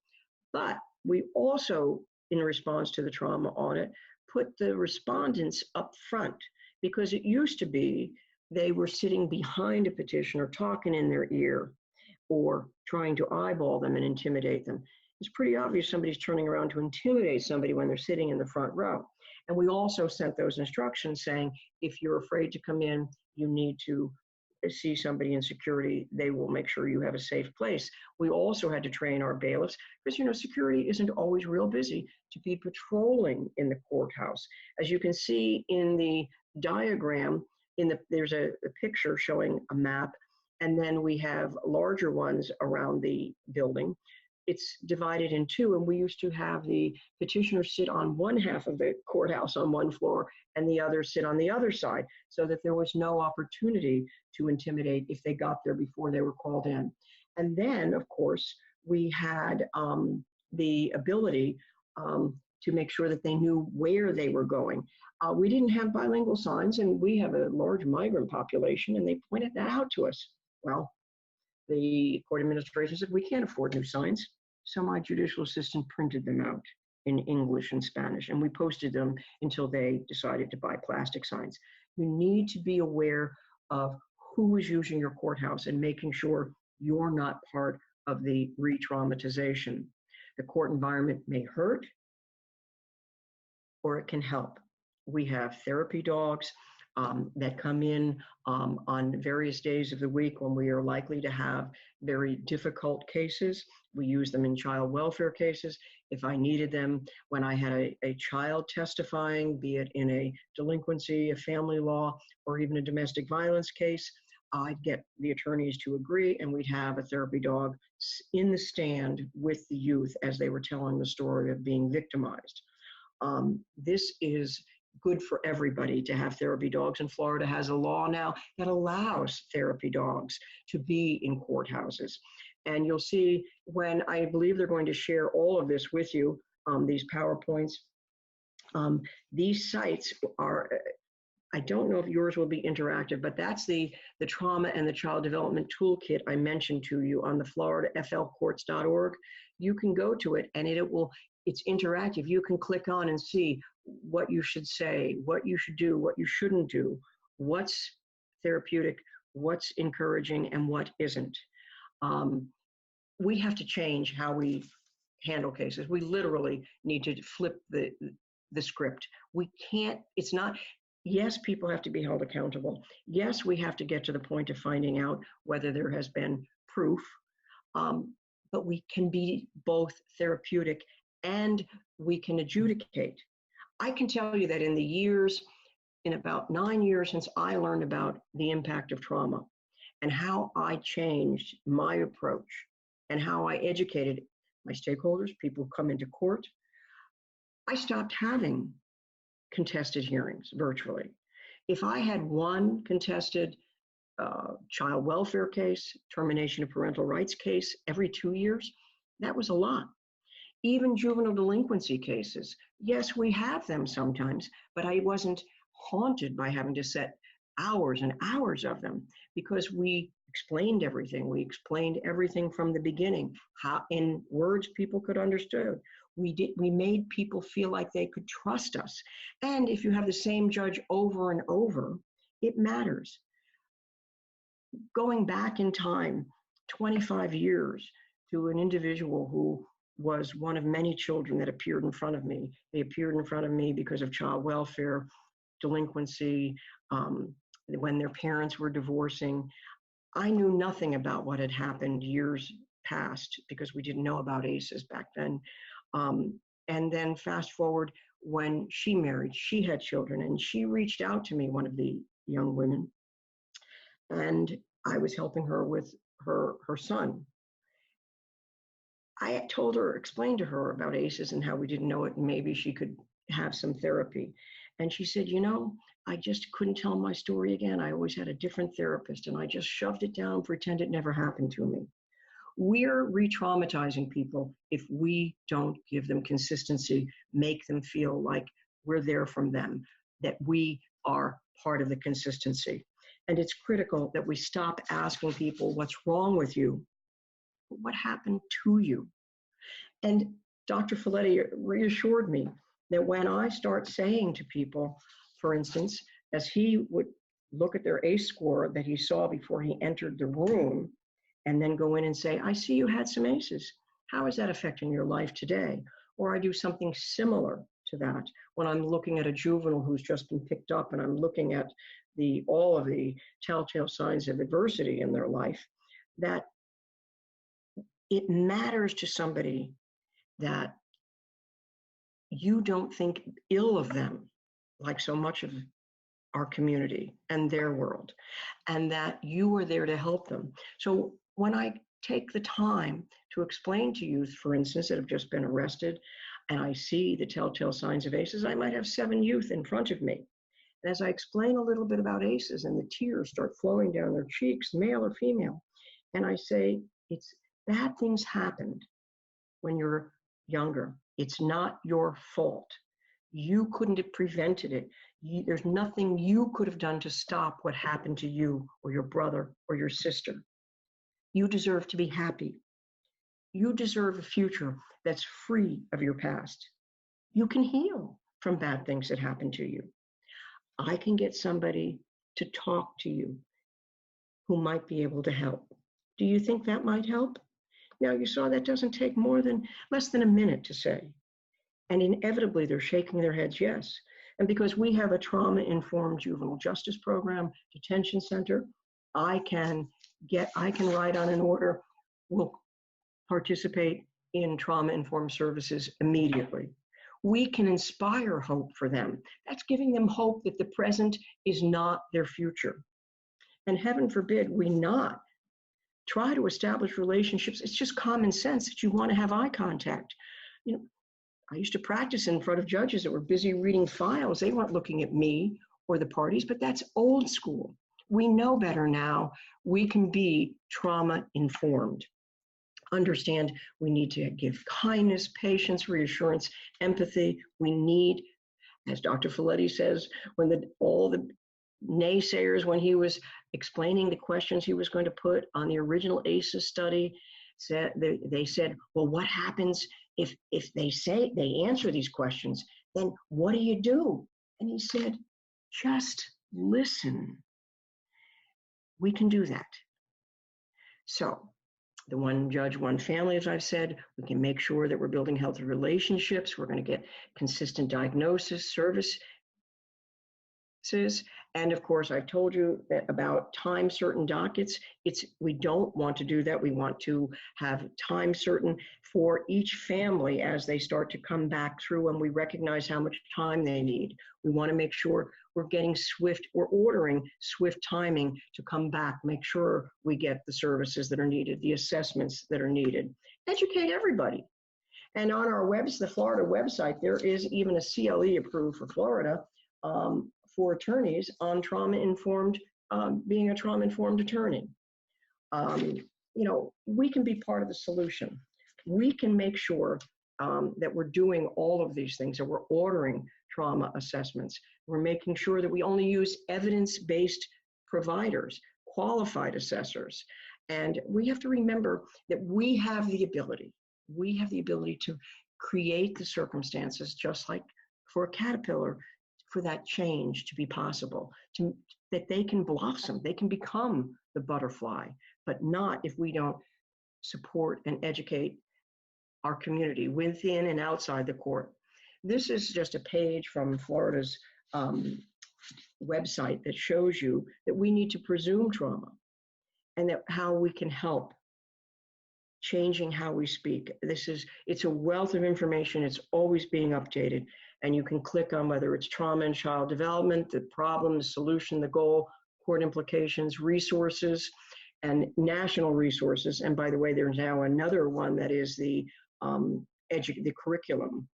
But we also, in response to the trauma audit, put the respondents up front, because it used to be they were sitting behind a petitioner, talking in their ear, or trying to eyeball them and intimidate them. It's pretty obvious somebody's turning around to intimidate somebody when they're sitting in the front row. And we also sent those instructions saying, if you're afraid to come in, you need to see somebody in security. They will make sure you have a safe place. We also had to train our bailiffs because, you know, security isn't always real busy to be patrolling in the courthouse. As you can see in the diagram, there's a picture showing a map, and then we have larger ones around the building. It's divided in two, and we used to have the petitioners sit on one half of the courthouse on one floor and the others sit on the other side, so that there was no opportunity to intimidate if they got there before they were called in. And then, of course, we had the ability to make sure that they knew where they were going. We didn't have bilingual signs, and we have a large migrant population, and they pointed that out to us. Well, the court administration said, we can't afford new signs. So my judicial assistant printed them out in English and Spanish, and we posted them until they decided to buy plastic signs. You need to be aware of who is using your courthouse and making sure you're not part of the re-traumatization. The court environment may hurt, or it can help. We have therapy dogs that come in on various days of the week when we are likely to have very difficult cases. We use them in child welfare cases. If I needed them when I had a child testifying, be it in a delinquency, a family law, or even a domestic violence case, I'd get the attorneys to agree, and we'd have a therapy dog in the stand with the youth as they were telling the story of being victimized. This is good for everybody to have therapy dogs, and Florida has a law now that allows therapy dogs to be in courthouses. And you'll see when I believe they're going to share all of this with you, these PowerPoints. These sites are, I don't know if yours will be interactive, but that's the Trauma and the Child Development Toolkit I mentioned to you on the floridaflcourts.org. You can go to it, and it's interactive. You can click on and see what you should say, what you should do, what you shouldn't do, what's therapeutic, what's encouraging, and what isn't. We have to change how we handle cases. We literally need to flip the script. We can't, it's not, yes, people have to be held accountable. Yes, we have to get to the point of finding out whether there has been proof, but we can be both therapeutic and we can adjudicate. I can tell you that in about 9 years since I learned about the impact of trauma and how I changed my approach and how I educated my stakeholders, people who come into court, I stopped having contested hearings virtually. If I had one contested child welfare case, termination of parental rights case every 2 years, that was a lot. Even juvenile delinquency cases, yes, we have them sometimes, but I wasn't haunted by having to set hours and hours of them because we explained everything. We explained everything from the beginning, how in words people could understand. We made people feel like they could trust us. And if you have the same judge over and over, it matters. Going back in time, 25 years, to an individual who was one of many children that appeared in front of me. They appeared in front of me because of child welfare, delinquency, when their parents were divorcing. I knew nothing about what had happened years past because we didn't know about ACEs back then. And then fast forward, when she married, she had children, and she reached out to me, one of the young women, and I was helping her with her son. I told her, explained to her about ACEs and how we didn't know it, and maybe she could have some therapy. And she said, you know, I just couldn't tell my story again. I always had a different therapist, and I just shoved it down, pretend it never happened to me. We're re-traumatizing people if we don't give them consistency, make them feel like we're there from them, that we are part of the consistency. And it's critical that we stop asking people, what's wrong with you? What happened to you? And Dr. Folletti reassured me that when I start saying to people, for instance, as he would look at their ACE score that he saw before he entered the room, and then go in and say, I see you had some ACEs. How is that affecting your life today? Or I do something similar to that when I'm looking at a juvenile who's just been picked up and I'm looking at all of the telltale signs of adversity in their life, that it matters to somebody that you don't think ill of them, like so much of our community and their world, and that you are there to help them. So when I take the time to explain to youth, for instance, that have just been arrested, and I see the telltale signs of ACEs, I might have 7 youth in front of me. And as I explain a little bit about ACEs and the tears start flowing down their cheeks, male or female, and I say, it's bad things happened when you're younger. It's not your fault. You couldn't have prevented it. There's nothing you could have done to stop what happened to you or your brother or your sister. You deserve to be happy. You deserve a future that's free of your past. You can heal from bad things that happened to you. I can get somebody to talk to you who might be able to help. Do you think that might help? Now, you saw that doesn't take less than a minute to say. And inevitably, they're shaking their heads yes. And because we have a trauma-informed juvenile justice program, detention center, I can write on an order, we'll participate in trauma-informed services immediately. We can inspire hope for them. That's giving them hope that the present is not their future. And heaven forbid we not try to establish relationships. It's just common sense that you want to have eye contact. You know, I used to practice in front of judges that were busy reading files. They weren't looking at me or the parties, but that's old school. We know better now. We can be trauma informed. Understand we need to give kindness, patience, reassurance, empathy. We need, as Dr. Folletti says, when all the naysayers, when he was explaining the questions he was going to put on the original ACEs study, they said, well, what happens if they answer these questions? Then what do you do? And he said, just listen. We can do that. So the one judge, one family, as I've said, we can make sure that we're building healthy relationships. We're going to get consistent diagnosis, services. And of course, I've told you that about time certain dockets. We don't want to do that. We want to have time certain for each family as they start to come back through and we recognize how much time they need. We want to make sure we're getting we're ordering swift timing to come back, make sure we get the services that are needed, the assessments that are needed. Educate everybody. And on our the Florida website, there is even a CLE approved for Florida for attorneys on trauma-informed, being a trauma-informed attorney. We can be part of the solution. We can make sure that we're doing all of these things, that we're ordering trauma assessments. We're making sure that we only use evidence-based providers, qualified assessors. And we have to remember that we have the ability to create the circumstances, just like for a caterpillar, for that change to be possible, that they can blossom, they can become the butterfly, but not if we don't support and educate our community within and outside the court. This is just a page from Florida's website that shows you that we need to presume trauma and that how we can help changing how we speak. It's a wealth of information. It's always being updated. And you can click on whether it's trauma and child development, the problem, the solution, the goal, court implications, resources, and national resources. And by the way, there's now another one that is the curriculum.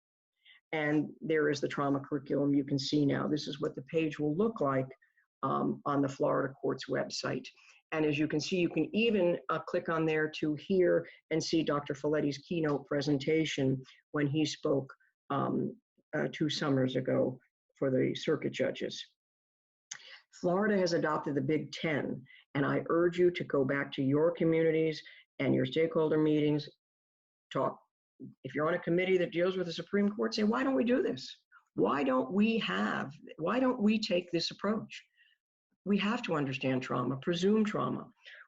And there is the trauma curriculum you can see now. This is what the page will look like on the Florida Court's website. And as you can see, you can even click on there to hear and see Dr. Folletti's keynote presentation when he spoke 2 summers ago for the circuit judges. Florida has adopted the Big Ten, and I urge you to go back to your communities and your stakeholder meetings, talk. If you're on a committee that deals with the Supreme Court, say, why don't we do this? Why don't we take this approach? We have to understand trauma, presume trauma.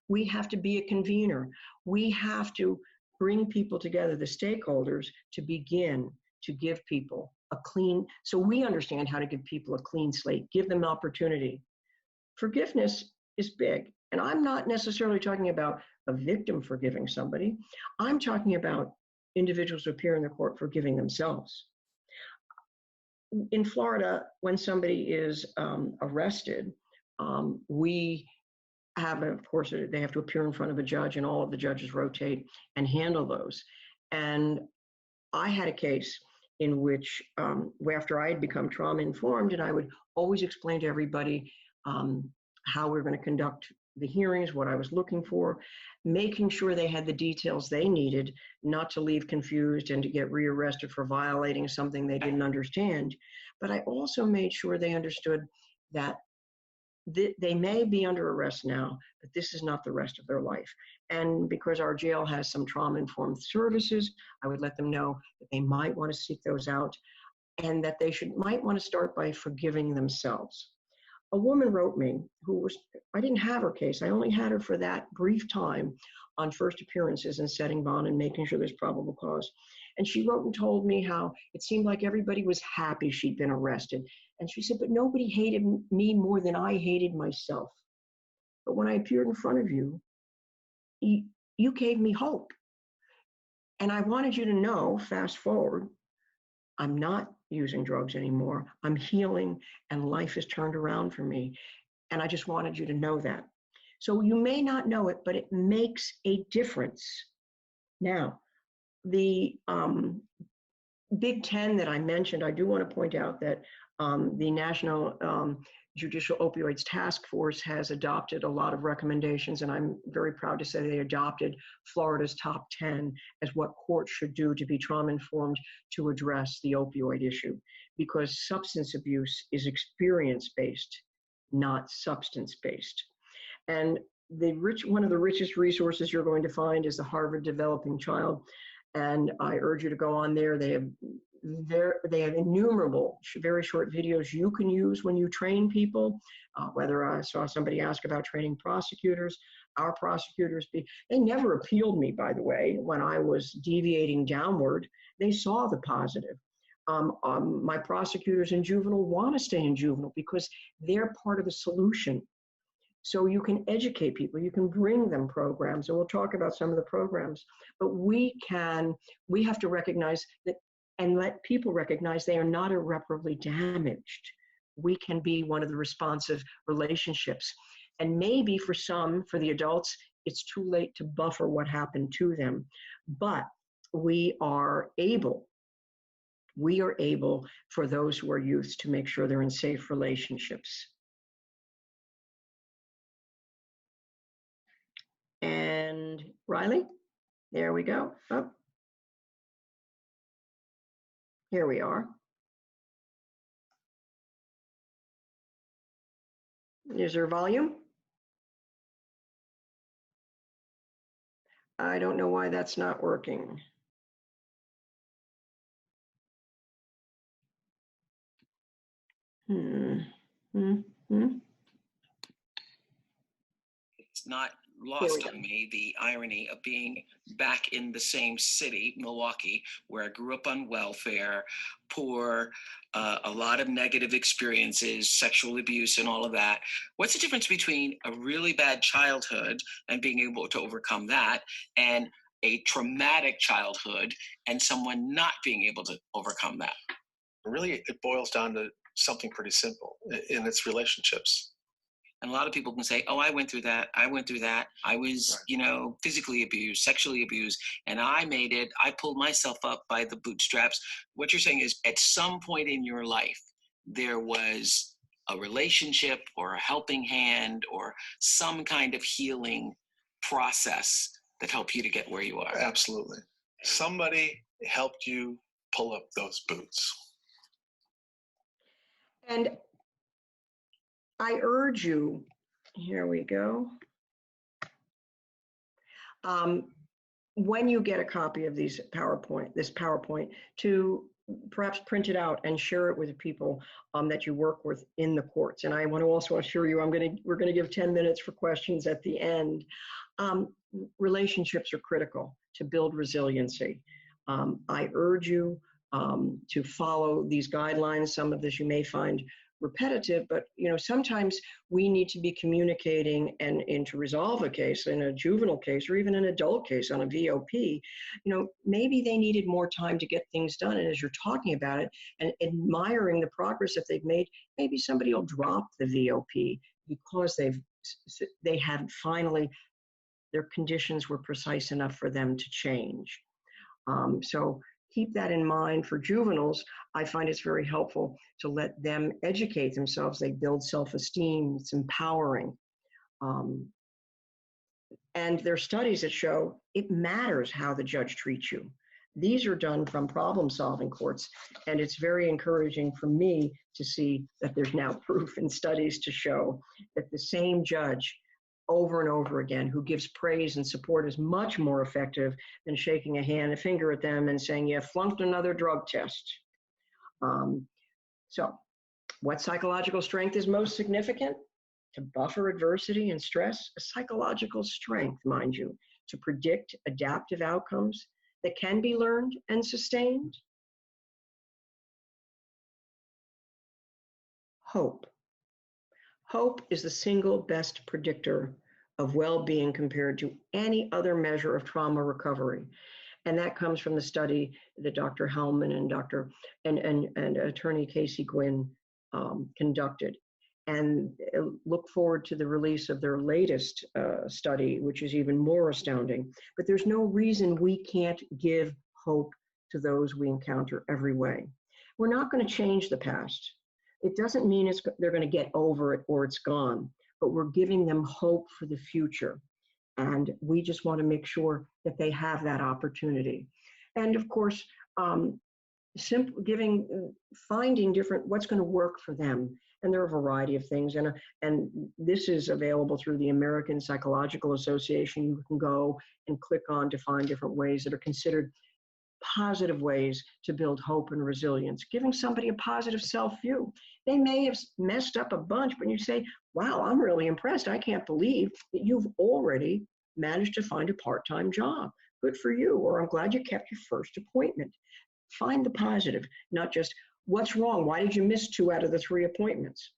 We have to be a convener. We have to bring people together, the stakeholders, to begin to give people a clean, so we understand how to give people a clean slate, give them opportunity. Forgiveness is big. And I'm not necessarily talking about a victim forgiving somebody. I'm talking about individuals who appear in the court forgiving themselves. In Florida, when somebody is arrested, we have, of course, they have to appear in front of a judge, and all of the judges rotate and handle those. And I had a case in which, after I had become trauma informed, and I would always explain to everybody how we're going to conduct the hearings, what I was looking for, making sure they had the details they needed, not to leave confused and to get rearrested for violating something they didn't understand. But I also made sure they understood that they may be under arrest now, but this is not the rest of their life. And because our jail has some trauma-informed services, I would let them know that they might want to seek those out, and that they might want to start by forgiving themselves. A woman wrote me I didn't have her case. I only had her for that brief time on first appearances and setting bond and making sure there's probable cause. And she wrote and told me how it seemed like everybody was happy she'd been arrested. And she said, but nobody hated me more than I hated myself. But when I appeared in front of you, you gave me hope. And I wanted you to know, fast forward, I'm not using drugs anymore. I'm healing, and life has turned around for me. And I just wanted you to know that. So you may not know it, but it makes a difference. Now, the Big Ten that I mentioned, I do want to point out that the National Judicial Opioids Task Force has adopted a lot of recommendations, and I'm very proud to say they adopted Florida's top 10 as what courts should do to be trauma-informed to address the opioid issue, because substance abuse is experience-based, not substance-based. And one of the richest resources you're going to find is the Harvard Developing Child, and I urge you to go on there. They have innumerable very short videos you can use when you train people. Whether I saw somebody ask about training prosecutors, our prosecutors, they never appealed me, by the way, when I was deviating downward. They saw the positive. My prosecutors in juvenile want to stay in juvenile because they're part of the solution. So you can educate people, you can bring them programs, and we'll talk about some of the programs, but we have to recognize that and let people recognize they are not irreparably damaged. We can be one of the responsive relationships. And maybe for the adults, it's too late to buffer what happened to them, but we are able for those who are youths to make sure they're in safe relationships. And Riley, there we go. Oh, here we are. Is there volume? I don't know why that's not working. It's not lost on me the irony of being back in the same city, Milwaukee, where I grew up on welfare, poor, a lot of negative experiences, sexual abuse and all of that. What's the difference between a really bad childhood and being able to overcome that, and a traumatic childhood and someone not being able to overcome that? Really, it boils down to something pretty simple, in its relationships. And a lot of people can say, oh, I went through that. I went through that. I was, physically abused, sexually abused, and I made it. I pulled myself up by the bootstraps. What you're saying is at some point in your life, there was a relationship or a helping hand or some kind of healing process that helped you to get where you are. Absolutely. Somebody helped you pull up those boots. And I urge you, here we go. When you get a copy of this PowerPoint, to perhaps print it out and share it with the people that you work with in the courts. And I want to also assure you, we're going to give 10 minutes for questions at the end. Relationships are critical to build resiliency. I urge you to follow these guidelines. Some of this you may find repetitive, but sometimes we need to be communicating and to resolve a case in a juvenile case or even an adult case on a VOP. Maybe they needed more time to get things done. And as you're talking about it and admiring the progress that they've made, maybe somebody will drop the VOP because they had finally, their conditions were precise enough for them to change. So keep that in mind. For juveniles, I find it's very helpful to let them educate themselves. They build self-esteem. It's empowering. And there are studies that show it matters how the judge treats you. These are done from problem-solving courts, and it's very encouraging for me to see that there's now proof in studies to show that the same judge over and over again who gives praise and support is much more effective than shaking a finger at them and saying, you flunked another drug test. So what psychological strength is most significant? To buffer adversity and stress, a psychological strength, mind you, to predict adaptive outcomes that can be learned and sustained. Hope. Hope is the single best predictor of well-being compared to any other measure of trauma recovery. And that comes from the study that Dr. Hellman and attorney Casey Gwynn conducted. And look forward to the release of their latest study, which is even more astounding. But there's no reason we can't give hope to those we encounter every way. We're not going to change the past. It doesn't mean they're going to get over it or it's gone, but we're giving them hope for the future. And we just want to make sure that they have that opportunity. And of course, finding different, what's going to work for them. And there are a variety of things. And this is available through the American Psychological Association. You can go and click on to find different ways that are considered positive ways to build hope and resilience, giving somebody a positive self-view. They may have messed up a bunch, but you say, wow, I'm really impressed. I can't believe that you've already managed to find a part-time job. Good for you. Or I'm glad you kept your first appointment. Find the positive, not just what's wrong? Why did you miss 2 out of the 3 appointments?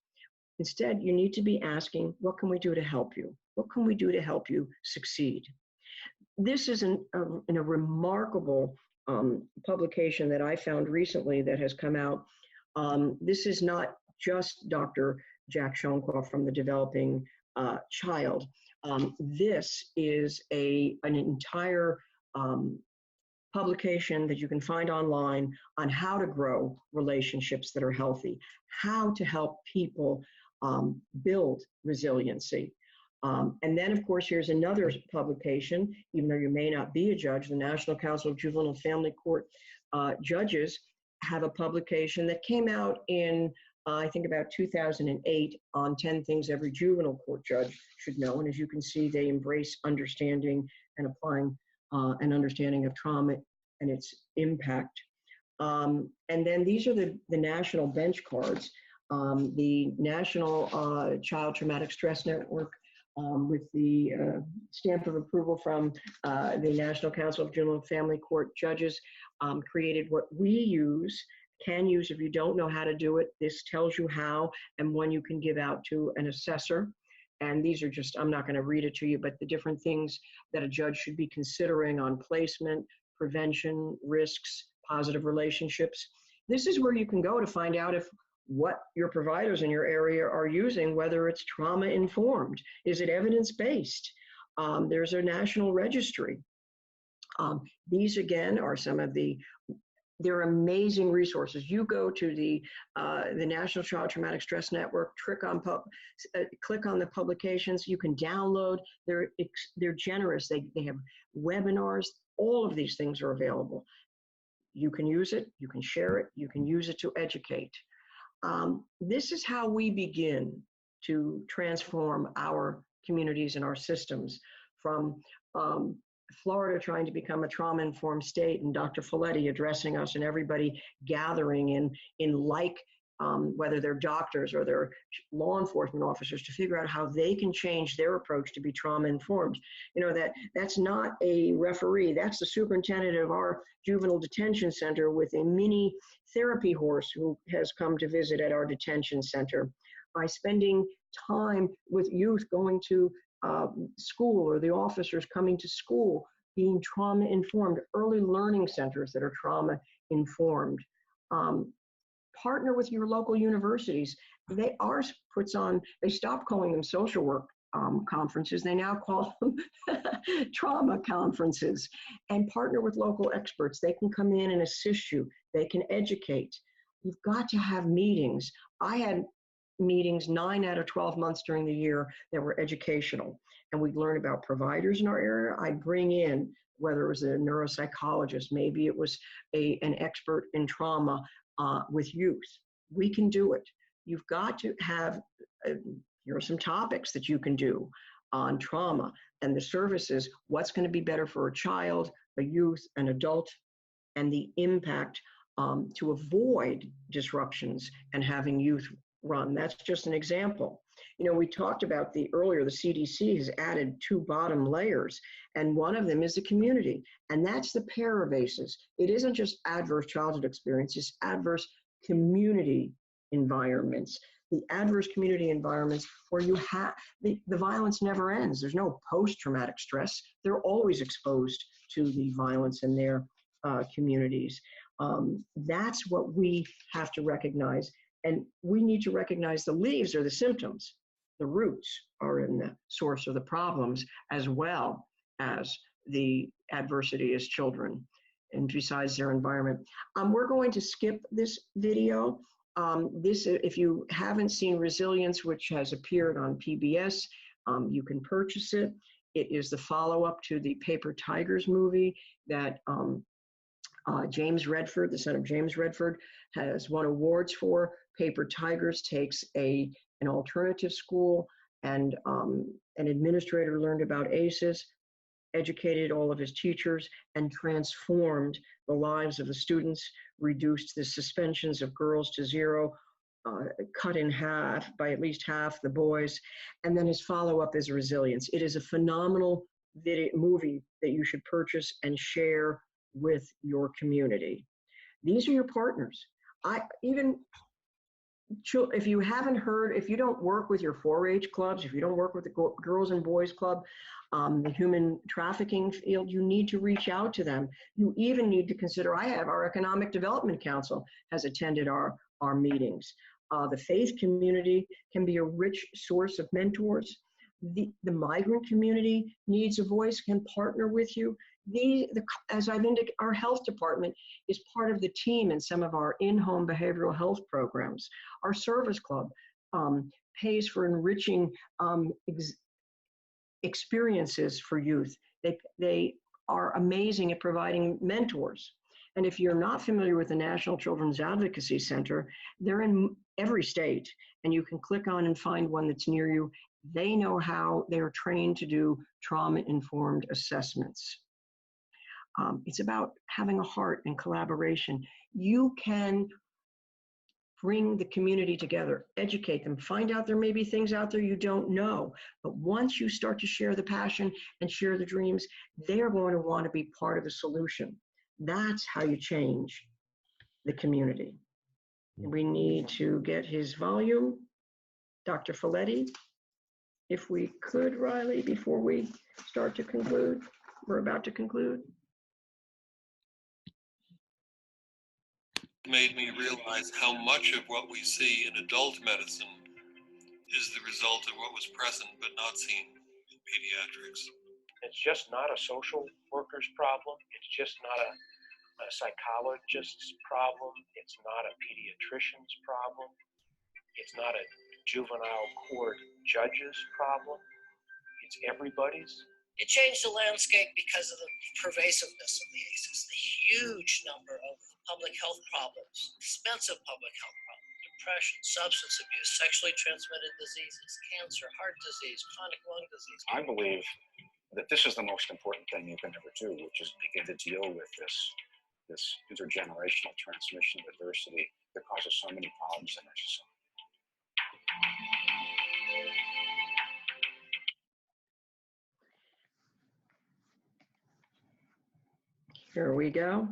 Instead, you need to be asking, what can we do to help you? What can we do to help you succeed? This is in a remarkable publication that I found recently that has come out. This is not just Dr. Jack Shonkoff from the Developing Child. This is an entire publication that you can find online on how to grow relationships that are healthy, how to help people build resiliency. And then, of course, here's another publication, even though you may not be a judge, the National Council of Juvenile and Family Court judges have a publication that came out in, I think, about 2008 on 10 things every juvenile court judge should know. And as you can see, they embrace understanding and applying an understanding of trauma and its impact. And then these are the national bench cards. The National Child Traumatic Stress Network, with the stamp of approval from the National Council of Juvenile and Family Court judges, created what we can use. If you don't know how to do it, this tells you how and when you can give out to an assessor. And these are just, I'm not going to read it to you, but the different things that a judge should be considering on placement, prevention, risks, positive relationships. This is where you can go to find out if what your providers in your area are using, whether it's trauma informed. Is it evidence-based? There's a national registry. These again are some of they're amazing resources. You go to the National Child Traumatic Stress Network, click on the publications. You can download. They're generous. They have webinars. All of these things are available. You can use it. You can share it. You can use it to educate. This is how we begin to transform our communities and our systems from Florida trying to become a trauma-informed state, and Dr. Folletti addressing us, and everybody gathering in like, whether they're doctors or they're law enforcement officers, to figure out how they can change their approach to be trauma-informed. You know, that's not a referee. That's the superintendent of our juvenile detention center with a mini therapy horse who has come to visit at our detention center. By spending time with youth going to school, or the officers coming to school, being trauma-informed, early learning centers that are trauma-informed. Partner with your local universities. Ours puts on, they stopped calling them social work conferences. They now call them trauma conferences. And partner with local experts. They can come in and assist you. They can educate. You've got to have meetings. I had meetings 9 out of 12 months during the year that were educational. And we'd learn about providers in our area. I'd bring in, whether it was a neuropsychologist, maybe it was an expert in trauma with youth. We can do it. You've got to have, here are some topics that you can do on trauma and the services, what's going to be better for a child, a youth, an adult, and the impact to avoid disruptions and having youth run. That's just an example. You know, we talked about earlier, the CDC has added 2 bottom layers, and one of them is the community, and that's the PARABASES. It isn't just adverse childhood experience, it's adverse community environments. The adverse community environments where you have, the violence never ends. There's no post-traumatic stress. They're always exposed to the violence in their communities. That's what we have to recognize. And we need to recognize the leaves are the symptoms. The roots are in the source of the problems, as well as the adversity as children, and besides their environment. We're going to skip this video. If you haven't seen Resilience, which has appeared on PBS, you can purchase it. It is the follow-up to the Paper Tigers movie that James Redford, the son of James Redford, has won awards for. Paper Tigers takes an alternative school, and an administrator learned about ACEs, educated all of his teachers, and transformed the lives of the students, reduced the suspensions of girls to 0, cut in half, by at least half, the boys. And then his follow-up is Resilience. It is a phenomenal movie that you should purchase and share with your community. These are your partners. If you haven't heard, if you don't work with your 4-H clubs, if you don't work with the Girls and Boys Club, the human trafficking field, you need to reach out to them. You even need to consider, our Economic Development Council has attended our meetings. The faith community can be a rich source of mentors. The migrant community needs a voice, can partner with you. As I've indicated, our health department is part of the team in some of our in-home behavioral health programs. Our service club pays for enriching experiences for youth. They are amazing at providing mentors. And if you're not familiar with the National Children's Advocacy Center, they're in every state, and you can click on and find one that's near you. They know how. They're trained to do trauma-informed assessments. It's about having a heart and collaboration. You can bring the community together, educate them, find out there may be things out there you don't know. But once you start to share the passion and share the dreams, they're going to want to be part of the solution. That's how you change the community. We need to get his volume. Dr. Folletti, if we could, Riley, before we start to conclude. We're about to conclude. Made me realize how much of what we see in adult medicine is the result of what was present but not seen in pediatrics. It's just not a social worker's problem. It's just not a psychologist's problem. It's not a pediatrician's problem. It's not a juvenile court judge's problem. It's everybody's. It changed the landscape because of the pervasiveness of the ACEs, the huge number of public health problems, expensive public health problems, depression, substance abuse, sexually transmitted diseases, cancer, heart disease, chronic lung disease. I believe that this is the most important thing you can ever do, which is begin to deal with this intergenerational transmission of adversity that causes so many problems in our society. Here we go.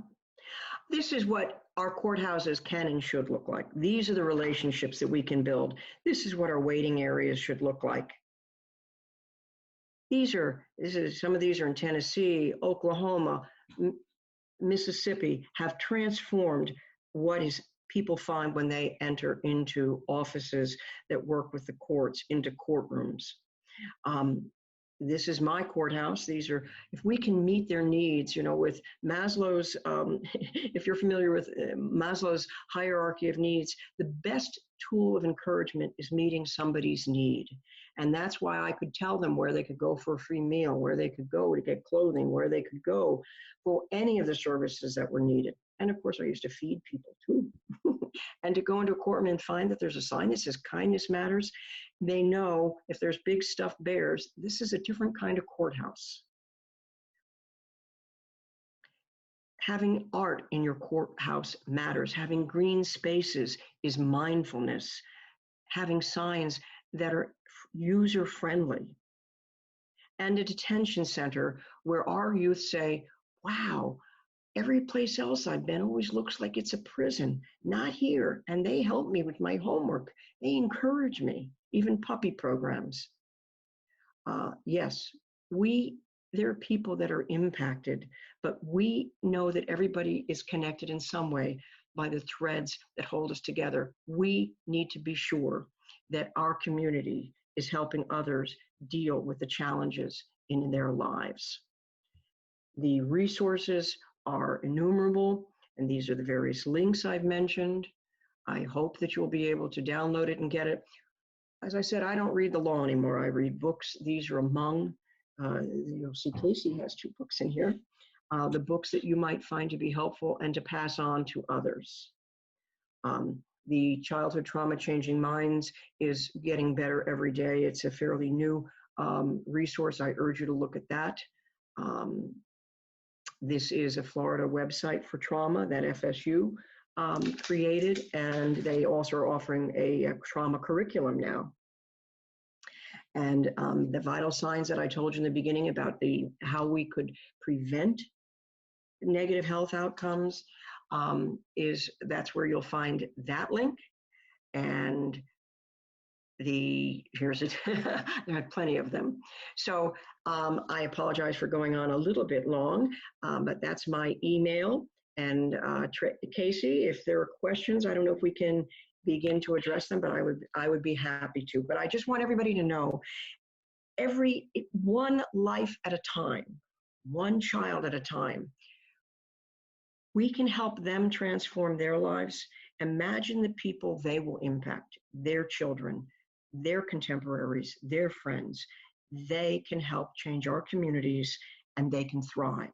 This is what our courthouses can and should look like. These are the relationships that we can build. This is what our waiting areas should look like. Some of these are in Tennessee, Oklahoma, Mississippi, have transformed what is people find when they enter into offices that work with the courts, into courtrooms. This is my courthouse. These are, if we can meet their needs, with Maslow's, if you're familiar with Maslow's hierarchy of needs, the best tool of encouragement is meeting somebody's need. And that's why I could tell them where they could go for a free meal, where they could go to get clothing, where they could go for any of the services that were needed. And of course, I used to feed people too. And to go into a courtroom and find that there's a sign that says kindness matters, they know if there's big stuffed bears, this is a different kind of courthouse. Having art in your courthouse matters. Having green spaces is mindfulness. Having signs that are user-friendly. And a detention center where our youth say, wow, every place else I've been always looks like it's a prison. Not here. And they help me with my homework. They encourage me, even puppy programs. Yes, there are people that are impacted, but we know that everybody is connected in some way by the threads that hold us together. We need to be sure that our community is helping others deal with the challenges in their lives. The resources are innumerable, and these are the various links I've mentioned. I hope that you'll be able to download it and get it. As I said, I don't read the law anymore. I read books. These are among, you'll see Casey has 2 books in here, the books that you might find to be helpful and to pass on to others. The Childhood Trauma Changing Minds is getting better every day. It's a fairly new resource. I urge you to look at that. This is a Florida website for trauma that FSU created, and they also are offering a trauma curriculum now. And the vital signs that I told you in the beginning about how we could prevent negative health outcomes, that's where you'll find that link. And here's it. There are plenty of them. So I apologize for going on a little bit long, but that's my email. And Casey, if there are questions, I don't know if we can begin to address them, but I would be happy to. But I just want everybody to know, one life at a time, one child at a time, we can help them transform their lives. Imagine the people they will impact, their children, their contemporaries, their friends. They can help change our communities, and they can thrive.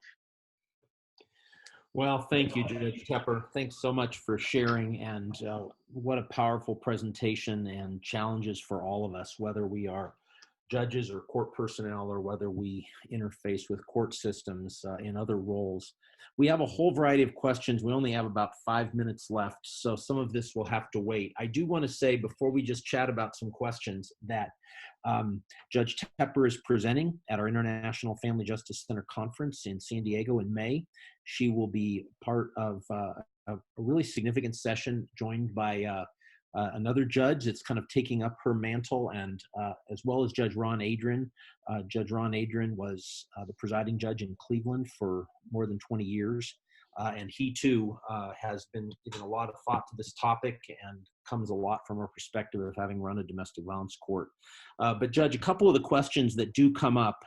Well, thank you, Judge Tepper. Thanks so much for sharing, and what a powerful presentation and challenges for all of us, whether we are judges or court personnel or whether we interface with court systems in other roles. We have a whole variety of questions. We only have about 5 minutes left, so some of this will have to wait. I do want to say, before we just chat about some questions, that Judge Tepper is presenting at our International Family Justice Center conference in San Diego in May. She will be part of a really significant session joined by another judge that's kind of taking up her mantle, and as well as Judge Ron Adrian. Judge Ron Adrian was the presiding judge in Cleveland for more than 20 years. And he too has been giving a lot of thought to this topic and comes a lot from a perspective of having run a domestic violence court. But Judge, a couple of the questions that do come up,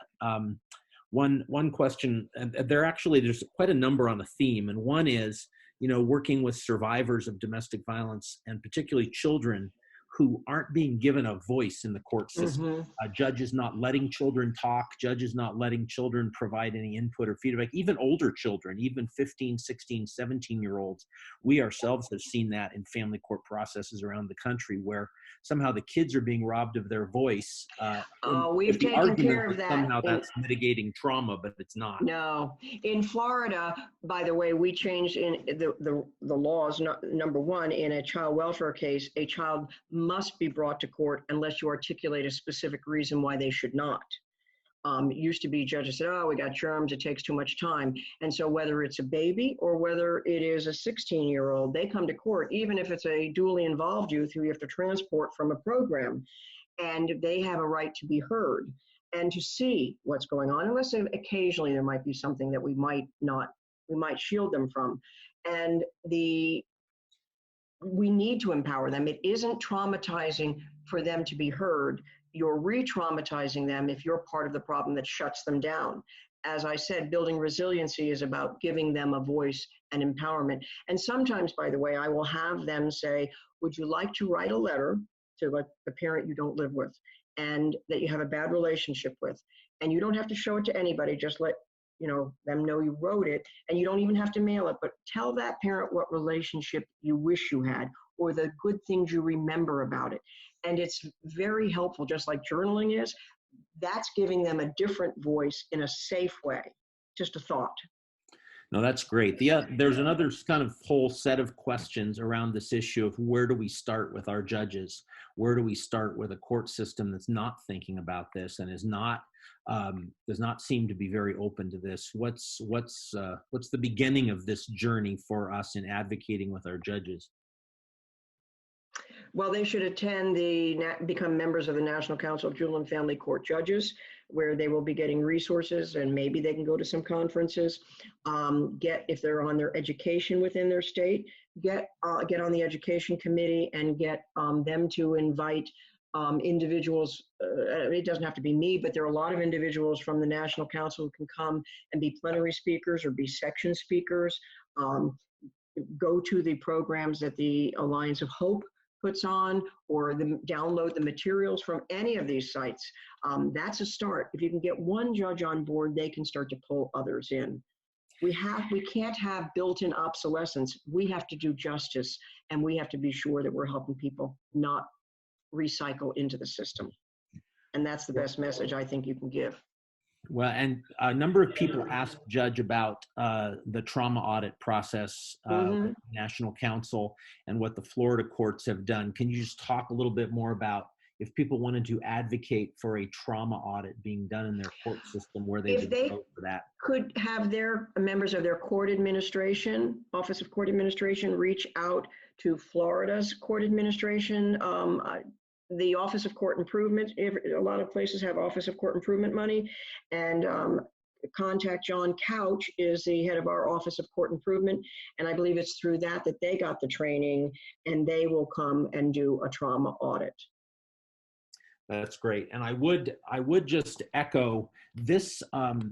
one question, and there's quite a number on a theme, and one is, working with survivors of domestic violence, and particularly children who aren't being given a voice in the court system. Mhm. Judges not letting children talk, judges not letting children provide any input or feedback, even older children, even 15, 16, 17-year-olds. We ourselves have seen that in family court processes around the country where somehow the kids are being robbed of their voice. We've with the taken argument care of that. somehow that's mitigating trauma, but it's not. No, in Florida, by the way, we changed in the laws. Number one, in a child welfare case, a child must be brought to court unless you articulate a specific reason why they should not. It used to be judges said, oh, we got germs, it takes too much time. And so whether it's a baby or whether it is a 16-year-old, they come to court, even if it's a dually involved youth who you have to transport from a program, and they have a right to be heard and to see what's going on, unless occasionally there might be something that we might shield them from. And we need to empower them. It isn't traumatizing for them to be heard. You're re-traumatizing them if you're part of the problem that shuts them down. As I said, building resiliency is about giving them a voice and empowerment. And sometimes, by the way, I will have them say, would you like to write a letter to a parent you don't live with and that you have a bad relationship with? And you don't have to show it to anybody, just let them know you wrote it, and you don't even have to mail it, but tell that parent what relationship you wish you had or the good things you remember about it. And it's very helpful, just like journaling is. That's giving them a different voice in a safe way. Just a thought. No, that's great. There's another kind of whole set of questions around this issue of where do we start with our judges? Where do we start with a court system that's not thinking about this and is not does not seem to be very open to this? What's the beginning of this journey for us in advocating with our judges? Well, they should become members of the National Council of Juvenile and Family Court Judges, where they will be getting resources, and maybe they can go to some conferences. If they're on their education within their state, get on the education committee and get them to invite individuals. It doesn't have to be me, but there are a lot of individuals from the National Council who can come and be plenary speakers or be section speakers. Go to the programs that the Alliance of Hope puts on, or download the materials from any of these sites. That's a start. If you can get one judge on board, they can start to pull others in. We can't have built-in obsolescence. We have to do justice, and we have to be sure that we're helping people not recycle into the system. And that's the best message I think you can give. Well, and a number of people asked Judge about the trauma audit process, with the National Council, and what the Florida courts have done. Can you just talk a little bit more about if people wanted to advocate for a trauma audit being done in their court system, where they would go for that? Could have their members of their court administration, Office of Court Administration, reach out to Florida's court administration. The Office of Court Improvement, a lot of places have Office of Court Improvement money, and contact John Couch, is the head of our Office of Court Improvement, and I believe it's through that they got the training, and they will come and do a trauma audit. That's great. And I would just echo this.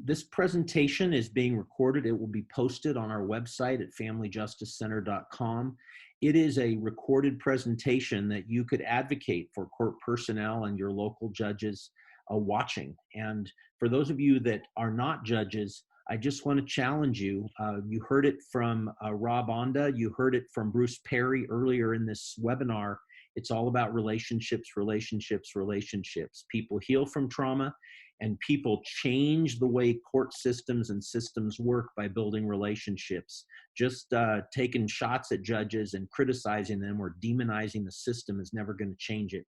This presentation is being recorded. It will be posted on our website at familyjusticecenter.com. It is a recorded presentation that you could advocate for court personnel and your local judges watching. And for those of you that are not judges, I just want to challenge you. You heard it from Rob Onda. You heard it from Bruce Perry earlier in this webinar. It's all about relationships, relationships, relationships. People heal from trauma, and people change the way court systems and systems work by building relationships. Just taking shots at judges and criticizing them or demonizing the system is never going to change it.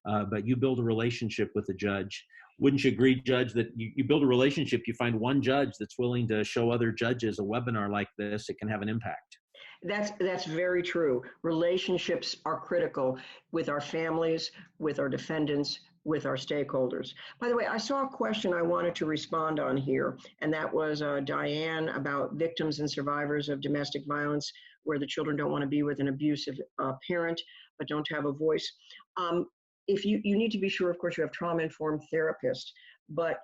But you build a relationship with a judge. Wouldn't you agree, Judge, that you build a relationship, you find one judge that's willing to show other judges a webinar like this, it can have an impact. That's very true. Relationships are critical with our families, with our defendants, with our stakeholders. By the way, I saw a question I wanted to respond on here, and that was Diane, about victims and survivors of domestic violence, where the children don't want to be with an abusive parent, but don't have a voice. If you need to be sure, of course, you have trauma-informed therapists, but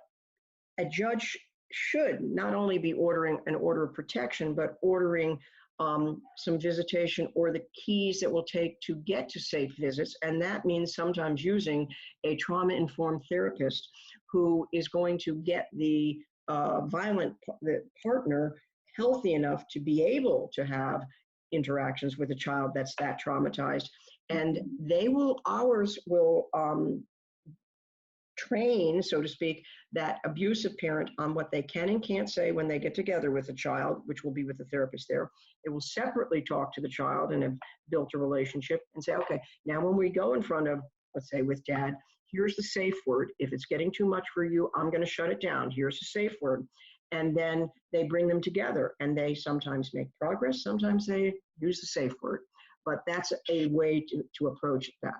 a judge should not only be ordering an order of protection, but ordering some visitation or the keys that will take to get to safe visits. And that means sometimes using a trauma-informed therapist who is going to get the the partner healthy enough to be able to have interactions with a child that's that traumatized. And ours will train, so to speak, that abusive parent on what they can and can't say when they get together with a child, which will be with the therapist there. It will separately talk to the child and have built a relationship and say, okay, now when we go in front of, let's say with dad, here's the safe word. If it's getting too much for you, I'm going to shut it down. Here's the safe word. And then they bring them together and they sometimes make progress. Sometimes they use the safe word, but that's a way to approach that.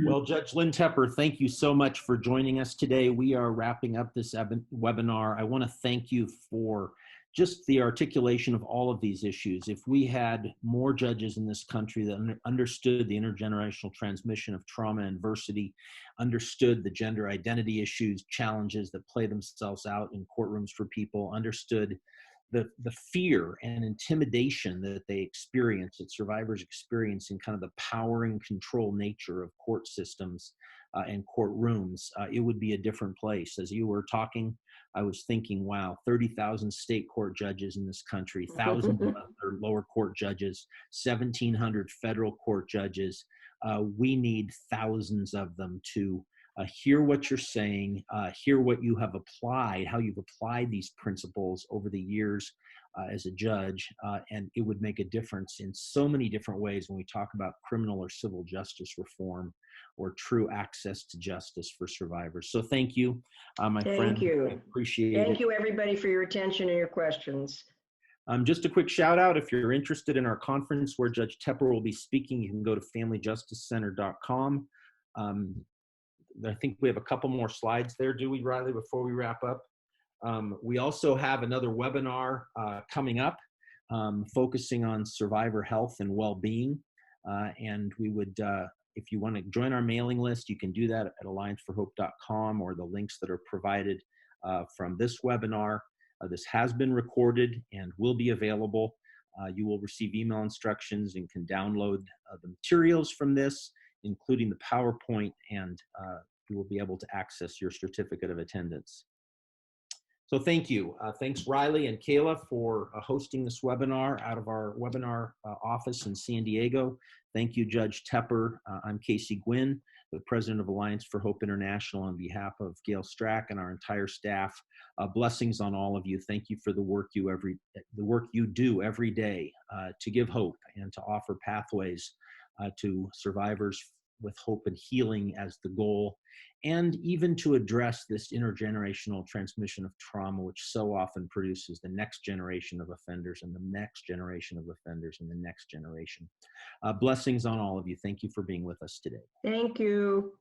Well, Judge Lynn Tepper, thank you so much for joining us today. We are wrapping up this webinar. I want to thank you for just the articulation of all of these issues. If we had more judges in this country that understood the intergenerational transmission of trauma and adversity, understood the gender identity issues, challenges that play themselves out in courtrooms for people, understood the fear and intimidation that they experience, that survivors experience in kind of the power and control nature of court systems and courtrooms, it would be a different place. As you were talking, I was thinking, wow, 30,000 state court judges in this country, thousands of other lower court judges, 1,700 federal court judges. We need thousands of them to hear what you're saying, hear what you have applied, how you've applied these principles over the years as a judge, and it would make a difference in so many different ways when we talk about criminal or civil justice reform or true access to justice for survivors. So thank you, my friend. Thank you. I appreciate it. Thank you, everybody, for your attention and your questions. Just a quick shout out, if you're interested in our conference where Judge Tepper will be speaking, you can go to familyjusticecenter.com. I think we have a couple more slides there, do we, Riley, before we wrap up? We also have another webinar coming up focusing on survivor health and well-being. And we would, if you want to join our mailing list, you can do that at allianceforhope.com or the links that are provided from this webinar. This has been recorded and will be available. You will receive email instructions and can download the materials from this, including the PowerPoint, and you will be able to access your certificate of attendance. So thank you. Thanks Riley and Kayla for hosting this webinar out of our webinar office in San Diego. Thank you, Judge Tepper. I'm Casey Gwynn, the President of Alliance for Hope International, on behalf of Gail Strack and our entire staff. Blessings on all of you. Thank you for the work you do every day to give hope and to offer pathways to survivors with hope and healing as the goal, and even to address this intergenerational transmission of trauma, which so often produces the next generation of offenders and the next generation of offenders and the next generation. Blessings on all of you. Thank you for being with us today. Thank you.